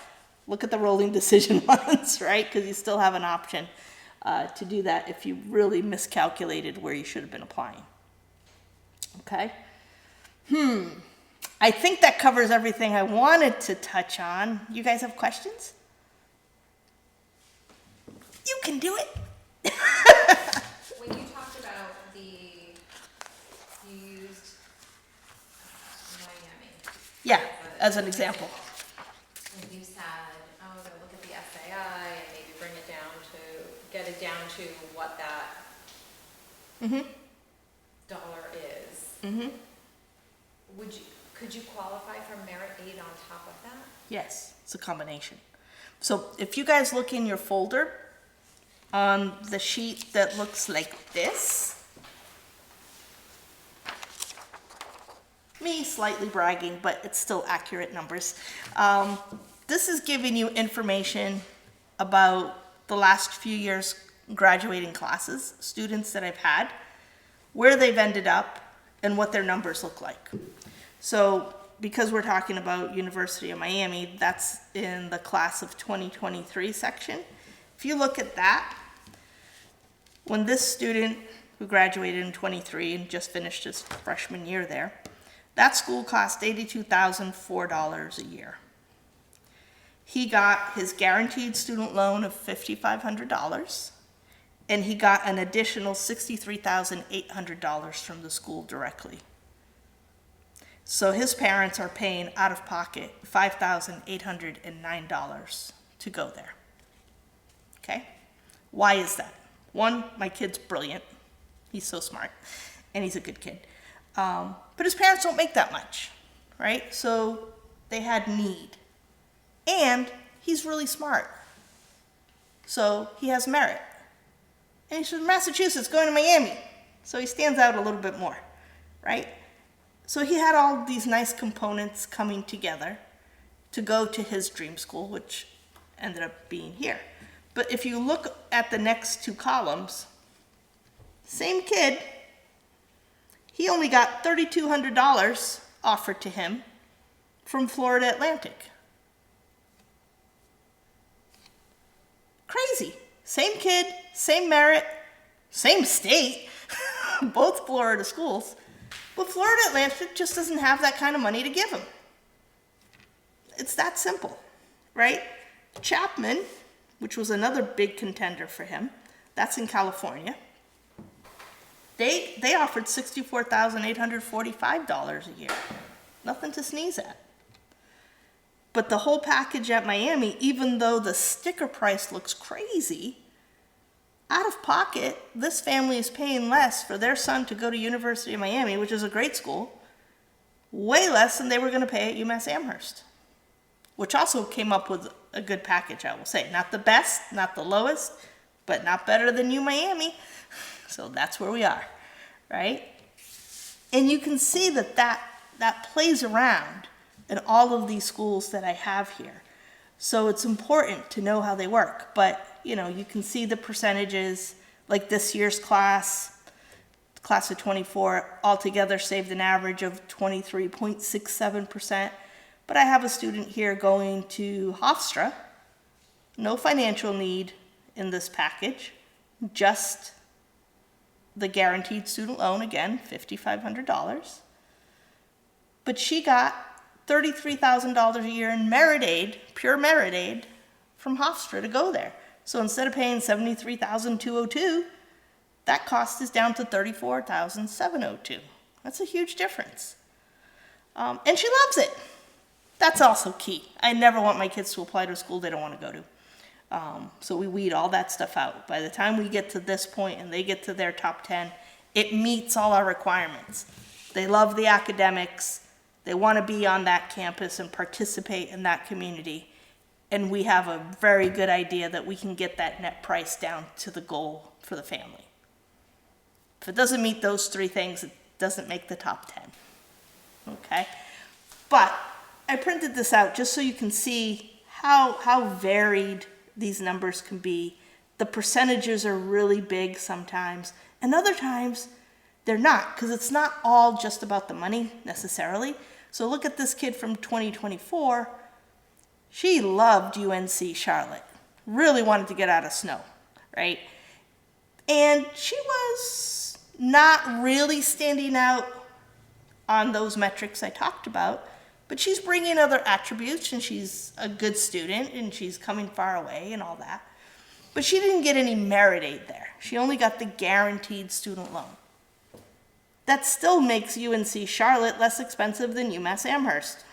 Look at the rolling decision ones, right? Because you still have an option to do that if you really miscalculated where you should have been applying. Okay? I think that covers everything I wanted to touch on. You guys have questions? You can do it. When you talked about you used Miami. Yeah, as an example. And you said, to look at the SAI and maybe get it down to what that dollar is. Could you qualify for merit aid on top of that? Yes, it's a combination. So if you guys look in your folder on the sheet that looks like this, me slightly bragging, but it's still accurate numbers. This is giving you information about the last few years graduating classes, students that I've had, where they've ended up, and what their numbers look like. So because we're talking about University of Miami, that's in the class of 2023 section. If you look at that, when this student who graduated in 23 and just finished his freshman year there, that school cost $82,004 a year. He got his guaranteed student loan of $5,500, and he got an additional $63,800 from the school directly. So his parents are paying out of pocket $5,809 to go there. Okay? Why is that? One, my kid's brilliant. He's so smart, and he's a good kid. But his parents don't make that much, right? So they had need. And he's really smart. So he has merit. And he's from Massachusetts going to Miami. So he stands out a little bit more, right? So he had all these nice components coming together to go to his dream school, which ended up being here. But if you look at the next two columns, same kid, he only got $3,200 offered to him from Florida Atlantic. Crazy. Same kid, same merit, same state, both Florida schools. But Florida Atlantic just doesn't have that kind of money to give him. It's that simple, right? Chapman, which was another big contender for him, that's in California. They offered $64,845 a year. Nothing to sneeze at. But the whole package at Miami, even though the sticker price looks crazy, out of pocket, this family is paying less for their son to go to University of Miami, which is a great school, way less than they were going to pay at UMass Amherst. which also came up with a good package, I will say. Not the best, not the lowest, but not better than UMiami. So that's where we are, right? And you can see that plays around in all of these schools that I have here. So it's important to know how they work. But, you know, you can see the percentages, like this year's class of 24, altogether saved an average of 23.67%. But I have a student here going to Hofstra, no financial need in this package, just the guaranteed student loan, again, $5,500. But she got $33,000 a year in merit aid, pure merit aid, from Hofstra to go there. So instead of paying $73,202, that cost is down to $34,702. That's a huge difference. And she loves it. That's also key. I never want my kids to apply to a school they don't want to go to. So we weed all that stuff out. By the time we get to this point and they get to their top 10, it meets all our requirements. They love the academics. They want to be on that campus and participate in that community. And we have a very good idea that we can get that net price down to the goal for the family. If it doesn't meet those three things, it doesn't make the top 10. Okay? But I printed this out just so you can see how varied these numbers can be. The percentages are really big sometimes, and other times they're not, because it's not all just about the money necessarily. So look at this kid from 2024. She loved UNC Charlotte, really wanted to get out of snow, right? And she was not really standing out on those metrics I talked about, but she's bringing other attributes, and she's a good student, and she's coming far away and all that. But she didn't get any merit aid there. She only got the guaranteed student loan. That still makes UNC Charlotte less expensive than UMass Amherst.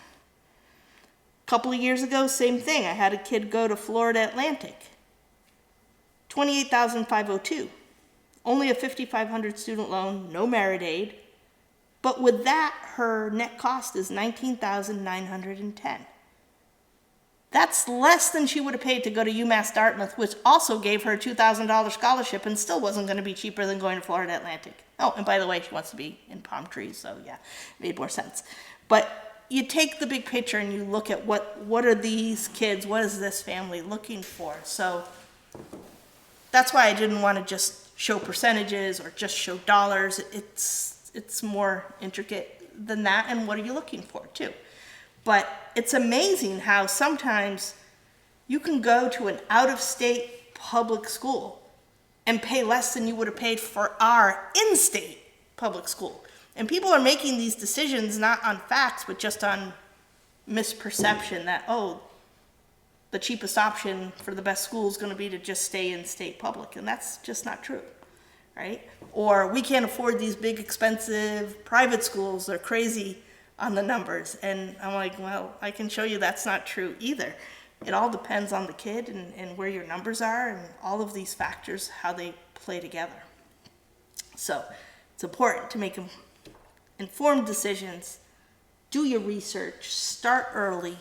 A couple of years ago, same thing. I had a kid go to Florida Atlantic. $28,502. Only a $5,500 student loan, no merit aid. But with that, her net cost is $19,910. That's less than she would have paid to go to UMass Dartmouth, which also gave her a $2,000 scholarship and still wasn't going to be cheaper than going to Florida Atlantic. Oh, and by the way, she wants to be in palm trees, so yeah, made more sense. But you take the big picture and you look at what are these kids, what is this family looking for? So that's why I didn't want to just show percentages or just show dollars. It's more intricate than that, and what are you looking for too? But it's amazing how sometimes you can go to an out-of-state public school and pay less than you would have paid for our in-state public school. And people are making these decisions not on facts, but just on misperception that, oh, the cheapest option for the best school is going to be to just stay in state public. And that's just not true, right? Or we can't afford these big, expensive private schools. They're crazy on the numbers. And I'm like, well, I can show you that's not true either. It all depends on the kid and where your numbers are and all of these factors, how they play together. So it's important to make informed decisions, do your research, start early,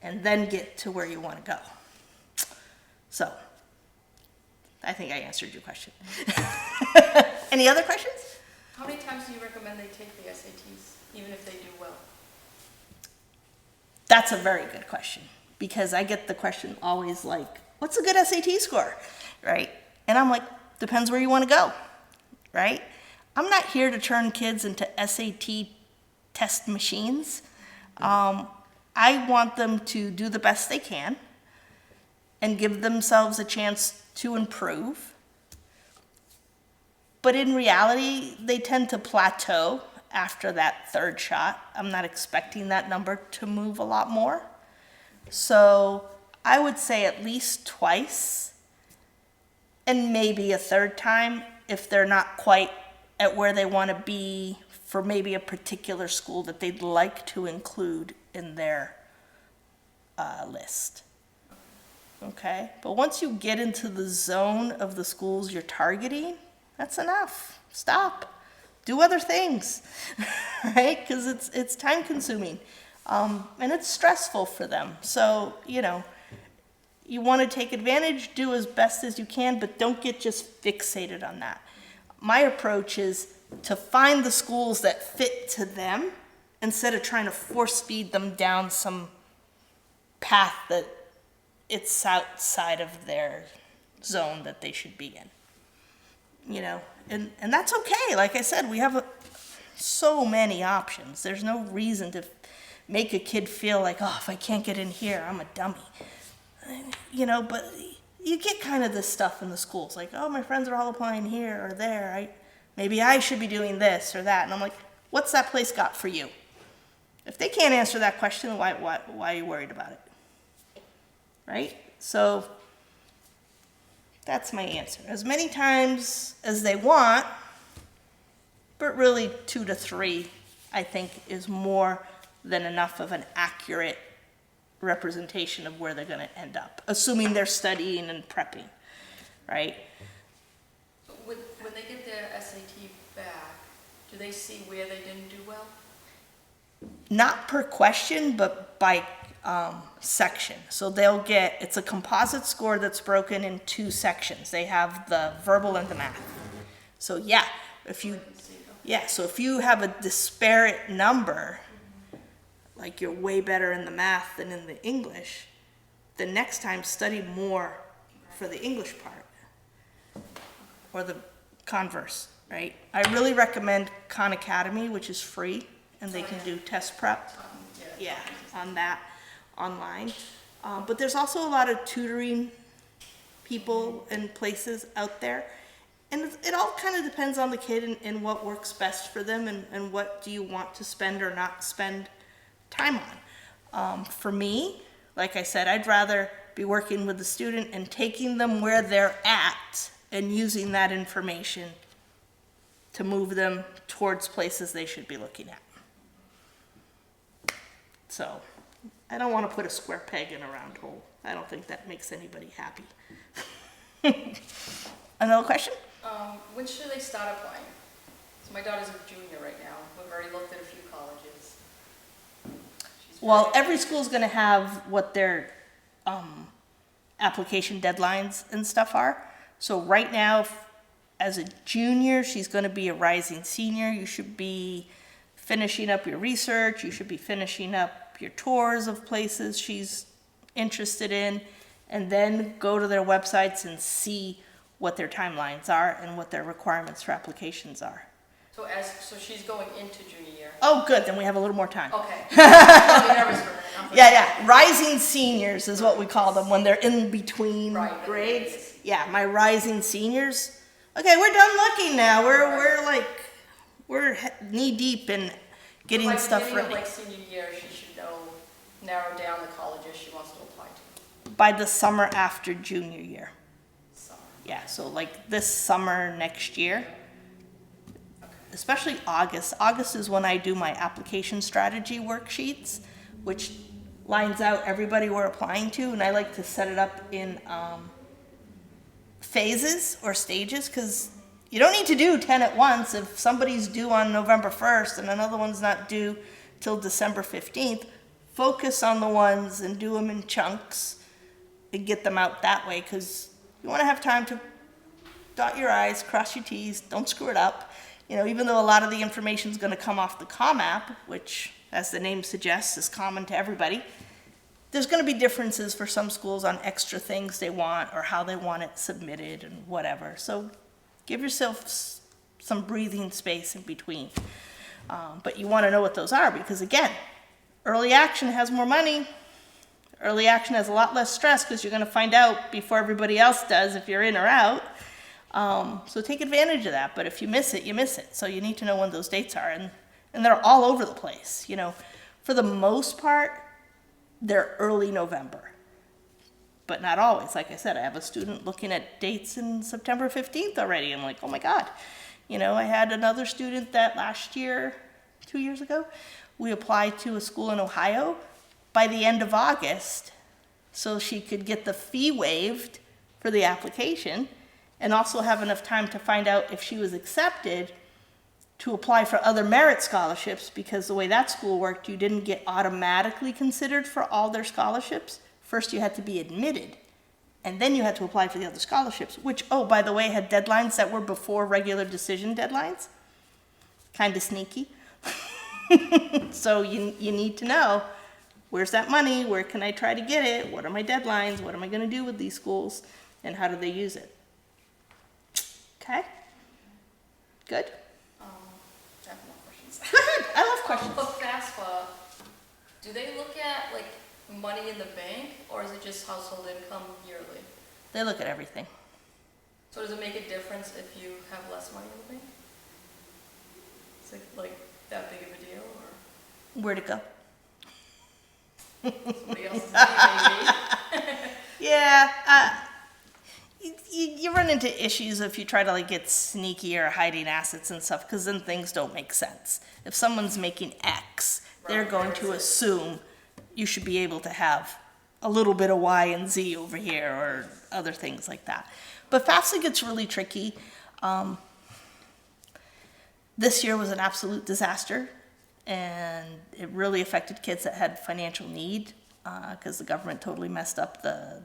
and then get to where you want to go. So I think I answered your question. Any other questions? How many times do you recommend they take the SATs, even if they do well? That's a very good question, because I get the question always like, what's a good SAT score, right? And I'm like, depends where you want to go, right? I'm not here to turn kids into SAT test machines. I want them to do the best they can and give themselves a chance to improve. But in reality, they tend to plateau after that third shot. I'm not expecting that number to move a lot more. So I would say at least twice, and maybe a third time if they're not quite at where they want to be for maybe a particular school that they'd like to include in their list. Okay? But once you get into the zone of the schools you're targeting, that's enough. Stop. Do other things, right? Because it's time consuming. And it's stressful for them. So, you want to take advantage, do as best as you can, but don't get just fixated on that. My approach is to find the schools that fit to them instead of trying to force feed them down some path that it's outside of their zone that they should be in. And that's okay. Like I said, we have so many options. There's no reason to make a kid feel like, oh, if I can't get in here, I'm a dummy. But you get kind of this stuff in the schools, like, oh, my friends are all applying here or there. Maybe I should be doing this or that. And I'm like, what's that place got for you? If they can't answer that question, why are you worried about it? Right? So that's my answer. As many times as they want, but really 2 to 3, I think, is more than enough of an accurate representation of where they're going to end up, assuming they're studying and prepping, right? When they get their SAT back, do they see where they didn't do well? Not per question, but by section. So it's a composite score that's broken in 2 sections. They have the verbal and the math. So if you have a disparate number, like you're way better in the math than in the English, the next time study more for the English part, or the converse, right? I really recommend Khan Academy, which is free, and they can do test prep, on that online. But there's also a lot of tutoring people and places out there, and it all kind of depends on the kid and what works best for them, and what do you want to spend or not spend time on. For me, like I said, I'd rather be working with the student and taking them where they're at and using that information to move them towards places they should be looking at. So I don't want to put a square peg in a round hole. I don't think that makes anybody happy. Another question? When should they start applying? So my daughter's a junior right now. We've already looked at a few colleges. Well, every school's going to have what their application deadlines and stuff are. So right now, as a junior, she's going to be a rising senior. You should be finishing up your research. You should be finishing up your tours of places she's interested in, and then go to their websites and see what their timelines are and what their requirements for applications are. So she's going into junior year. Oh, good. Then we have a little more time. Okay. I'm nervous for a minute. Yeah. Rising seniors is what we call them when they're in between Right, grades. Yeah, my rising seniors. Okay, we're done looking now. We're knee deep in getting stuff By the ready. beginning of senior year, she should narrow down the colleges she wants to apply to. By the summer after junior year. Summer. Yeah, so like this summer next year. Especially August. August is when I do my application strategy worksheets, which lines out everybody we're applying to, and I like to set it up in phases or stages, because you don't need to do 10 at once. If somebody's due on November 1st and another one's not due till December 15th, focus on the ones and do them in chunks and get them out that way, because you want to have time to dot your I's, cross your T's, don't screw it up. Even though a lot of the information is going to come off the COM app, which, as the name suggests, is common to everybody, there's going to be differences for some schools on extra things they want or how they want it submitted and whatever. So give yourself some breathing space in between. But you want to know what those are, because, again, early action has more money. Early action has a lot less stress, because you're going to find out before everybody else does if you're in or out. So take advantage of that. But if you miss it, you miss it. So you need to know when those dates are. And they're all over the place. For the most part, they're early November. But not always. Like I said, I have a student looking at dates in September 15th already. I'm like, oh my God. I had another student that last year, 2 years ago, we applied to a school in Ohio by the end of August so she could get the fee waived for the application and also have enough time to find out if she was accepted to apply for other merit scholarships, because the way that school worked, you didn't get automatically considered for all their scholarships. First, you had to be admitted, and then you had to apply for the other scholarships, which, oh, by the way, had deadlines that were before regular decision deadlines. Kind of sneaky. So you need to know, where's that money? Where can I try to get it? What are my deadlines? What am I going to do with these schools? And how do they use it? Okay? Good? I have more questions. Go ahead. I love questions. For FAFSA, do they look at like money in the bank, or is it just household income yearly? They look at everything. So does it make a difference if you have less money in the bank? Is it like that big of a deal, or Where'd it go? somebody else's money maybe? Yeah, you run into issues if you try to like get sneaky or hiding assets and stuff, because then things don't make sense. If someone's making X, they're Right, going where to is it? assume you should be able to have a little bit of Y and Z over here or other things like that. But FAFSA gets really tricky. This year was an absolute disaster, and it really affected kids that had financial need, because the government totally messed up the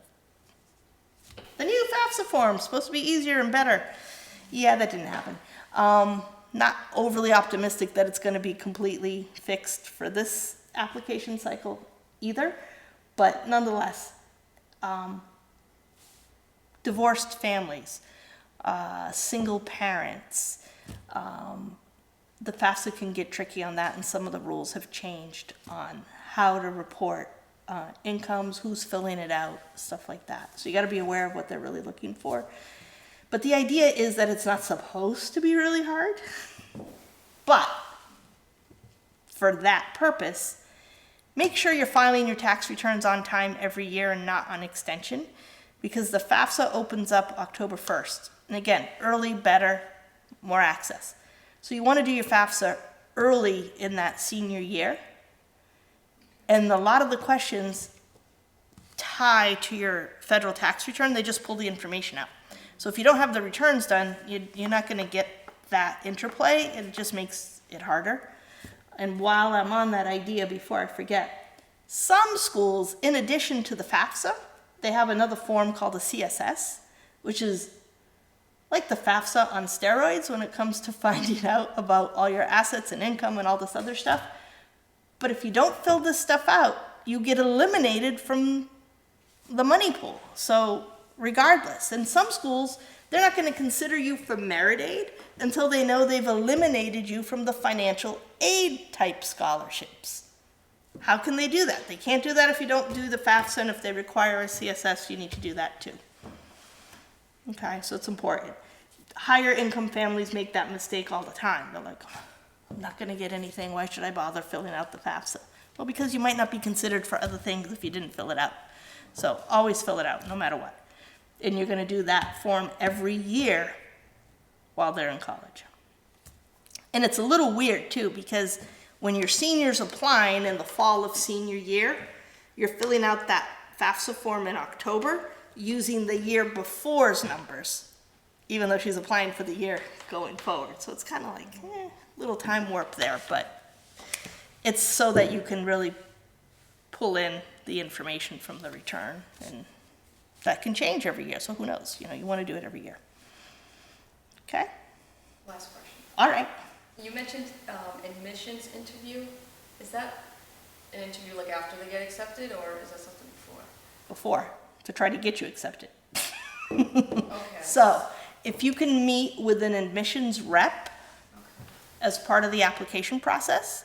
new FAFSA form, supposed to be easier and better. Yeah, that didn't happen. Not overly optimistic that it's going to be completely fixed for this application cycle either, but nonetheless, divorced families, single parents, the FAFSA can get tricky on that, and some of the rules have changed on how to report incomes, who's filling it out, stuff like that. So you got to be aware of what they're really looking for. But the idea is that it's not supposed to be really hard, but for that purpose, make sure you're filing your tax returns on time every year and not on extension, because the FAFSA opens up October 1st. And again, early, better, more access. So you want to do your FAFSA early in that senior year. And a lot of the questions tie to your federal tax return. They just pull the information out. So if you don't have the returns done, you're not going to get that interplay. It just makes it harder. And while I'm on that idea, before I forget, some schools, in addition to the FAFSA, they have another form called a CSS, which is like the FAFSA on steroids when it comes to finding out about all your assets and income and all this other stuff. But if you don't fill this stuff out, you get eliminated from the money pool. So regardless, in some schools, they're not going to consider you for merit aid until they know they've eliminated you from the financial aid type scholarships. How can they do that? They can't do that if you don't do the FAFSA, and if they require a CSS, you need to do that too. Okay, so it's important. Higher income families make that mistake all the time. They're like, oh, I'm not going to get anything. Why should I bother filling out the FAFSA? Well, because you might not be considered for other things if you didn't fill it out. So always fill it out, no matter what. And you're going to do that form every year while they're in college. And it's a little weird too, because when your senior's applying in the fall of senior year, you're filling out that FAFSA form in October using the year before's numbers, even though she's applying for the year going forward. So it's kind of like little time warp there, but it's so that you can really pull in the information from the return, and that can change every year. So who knows? You want to do it every year. Okay? Last question. All right. You mentioned admissions interview. Is that an interview like after they get accepted, or is that something before? To try to get you accepted. Okay. So if you can meet with an admissions rep as part of the application process,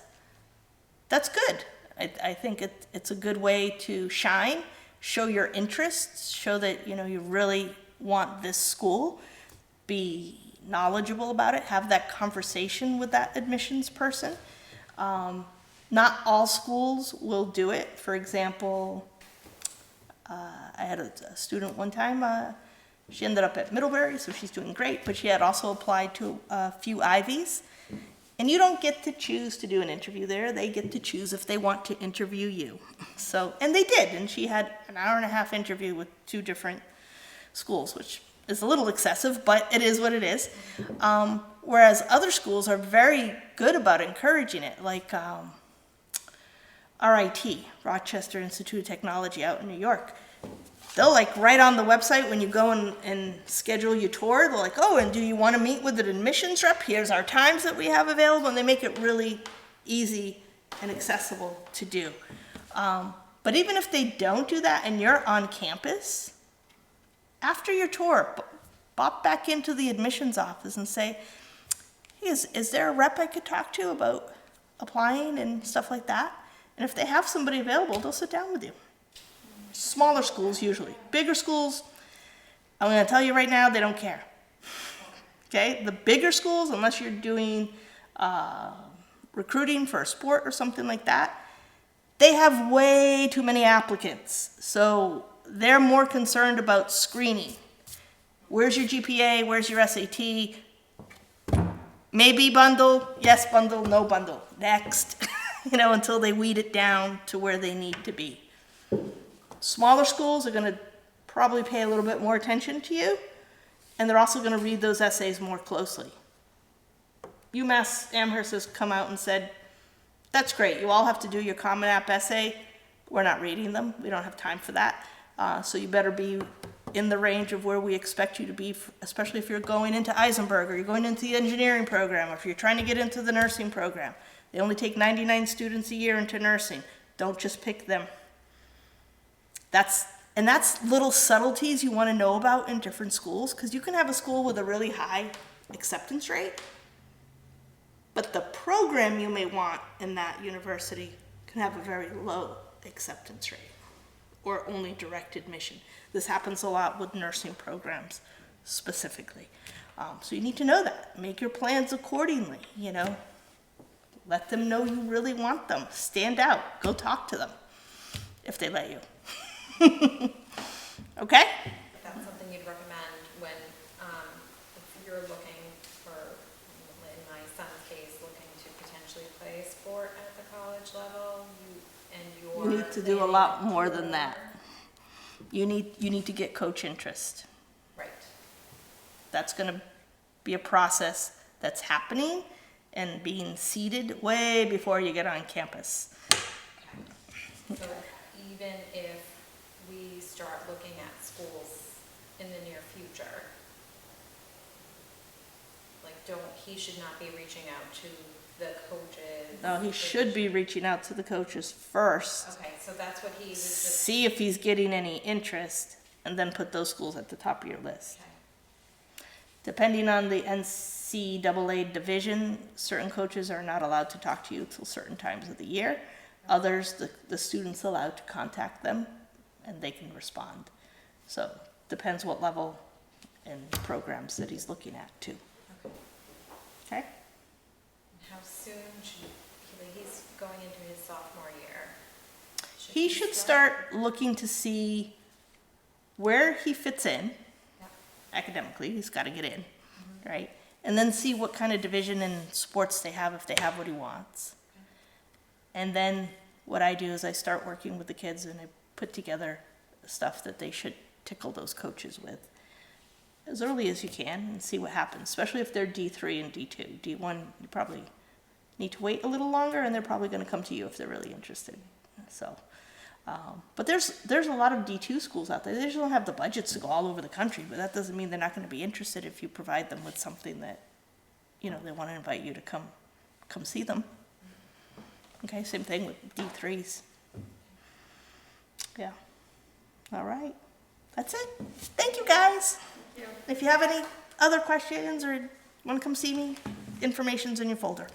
that's good. I think it's a good way to shine, show your interests, show that you really want this school, be knowledgeable about it, have that conversation with that admissions person. Not all schools will do it. For example, I had a student one time, she ended up at Middlebury, so she's doing great, but she had also applied to a few Ivies. And you don't get to choose to do an interview there. They get to choose if they want to interview you. So, and they did, and she had an hour-and-a-half interview with 2 different schools, which is a little excessive, but it is what it is. Whereas other schools are very good about encouraging it, like RIT, Rochester Institute of Technology out in New York. They'll like right on the website when you go and schedule your tour, they're like, oh, and do you want to meet with an admissions rep? Here's our times that we have available, and they make it really easy and accessible to do. But even if they don't do that and you're on campus, after your tour, pop back into the admissions office and say, hey, is there a rep I could talk to about applying and stuff like that? And if they have somebody available, they'll sit down with you. Smaller schools usually. Bigger schools, I'm going to tell you right now, they don't care. Okay? The bigger schools, unless you're doing recruiting for a sport or something like that, they have way too many applicants. So they're more concerned about screening. Where's your GPA? Where's your SAT? Maybe bundle, yes bundle, no bundle. Next. Until they weed it down to where they need to be. Smaller schools are going to probably pay a little bit more attention to you, and they're also going to read those essays more closely. UMass Amherst has come out and said, that's great, you all have to do your Common App essay. We're not reading them. We don't have time for that. So you better be in the range of where we expect you to be, especially if you're going into Eisenberg, or you're going into the engineering program, or if you're trying to get into the nursing program. They only take 99 students a year into nursing. Don't just pick them. That's little subtleties you want to know about in different schools, because you can have a school with a really high acceptance rate, but the program you may want in that university can have a very low acceptance rate, or only direct admission. This happens a lot with nursing programs specifically. So you need to know that. Make your plans accordingly, Let them know you really want them. Stand out. Go talk to them if they let you. Okay? That's something you'd recommend when, if you're looking for, in my son's case, looking to potentially play a sport at the college level, You need to do a lot more than that. You need to get coach interest. Right. That's going to be a process that's happening and being seeded way before you get on campus. So even if we start looking at schools in the near future, he should not be reaching out to the coaches? No, he should be reaching out to the coaches first. Okay, so that's what he was just. See if he's getting any interest, and then put those schools at the top of your list. Okay. Depending on the NCAA division, certain coaches are not allowed to talk to you until certain times of the year. Others, the student's allowed to contact them, and they can respond. So, depends what level and programs that he's looking at, too. Okay. Okay? How soon should he's going into his sophomore year? He should start looking to see where he fits in. Yeah. Academically, he's got to get in, right? And then see what kind of division in sports they have, if they have what he wants. And then what I do is I start working with the kids, and I put together stuff that they should tickle those coaches with as early as you can, and see what happens, especially if they're D3 and D2. D1, you probably need to wait a little longer, and they're probably going to come to you if they're really interested. So, but there's a lot of D2 schools out there. They just don't have the budgets to go all over the country, but that doesn't mean they're not going to be interested if you provide them with something that, they want to invite you to come see them. Okay, same thing with D3s. Yeah. All right. That's it. Thank you, guys. Thank you. If you have any other questions or want to come see me, information's in your folder.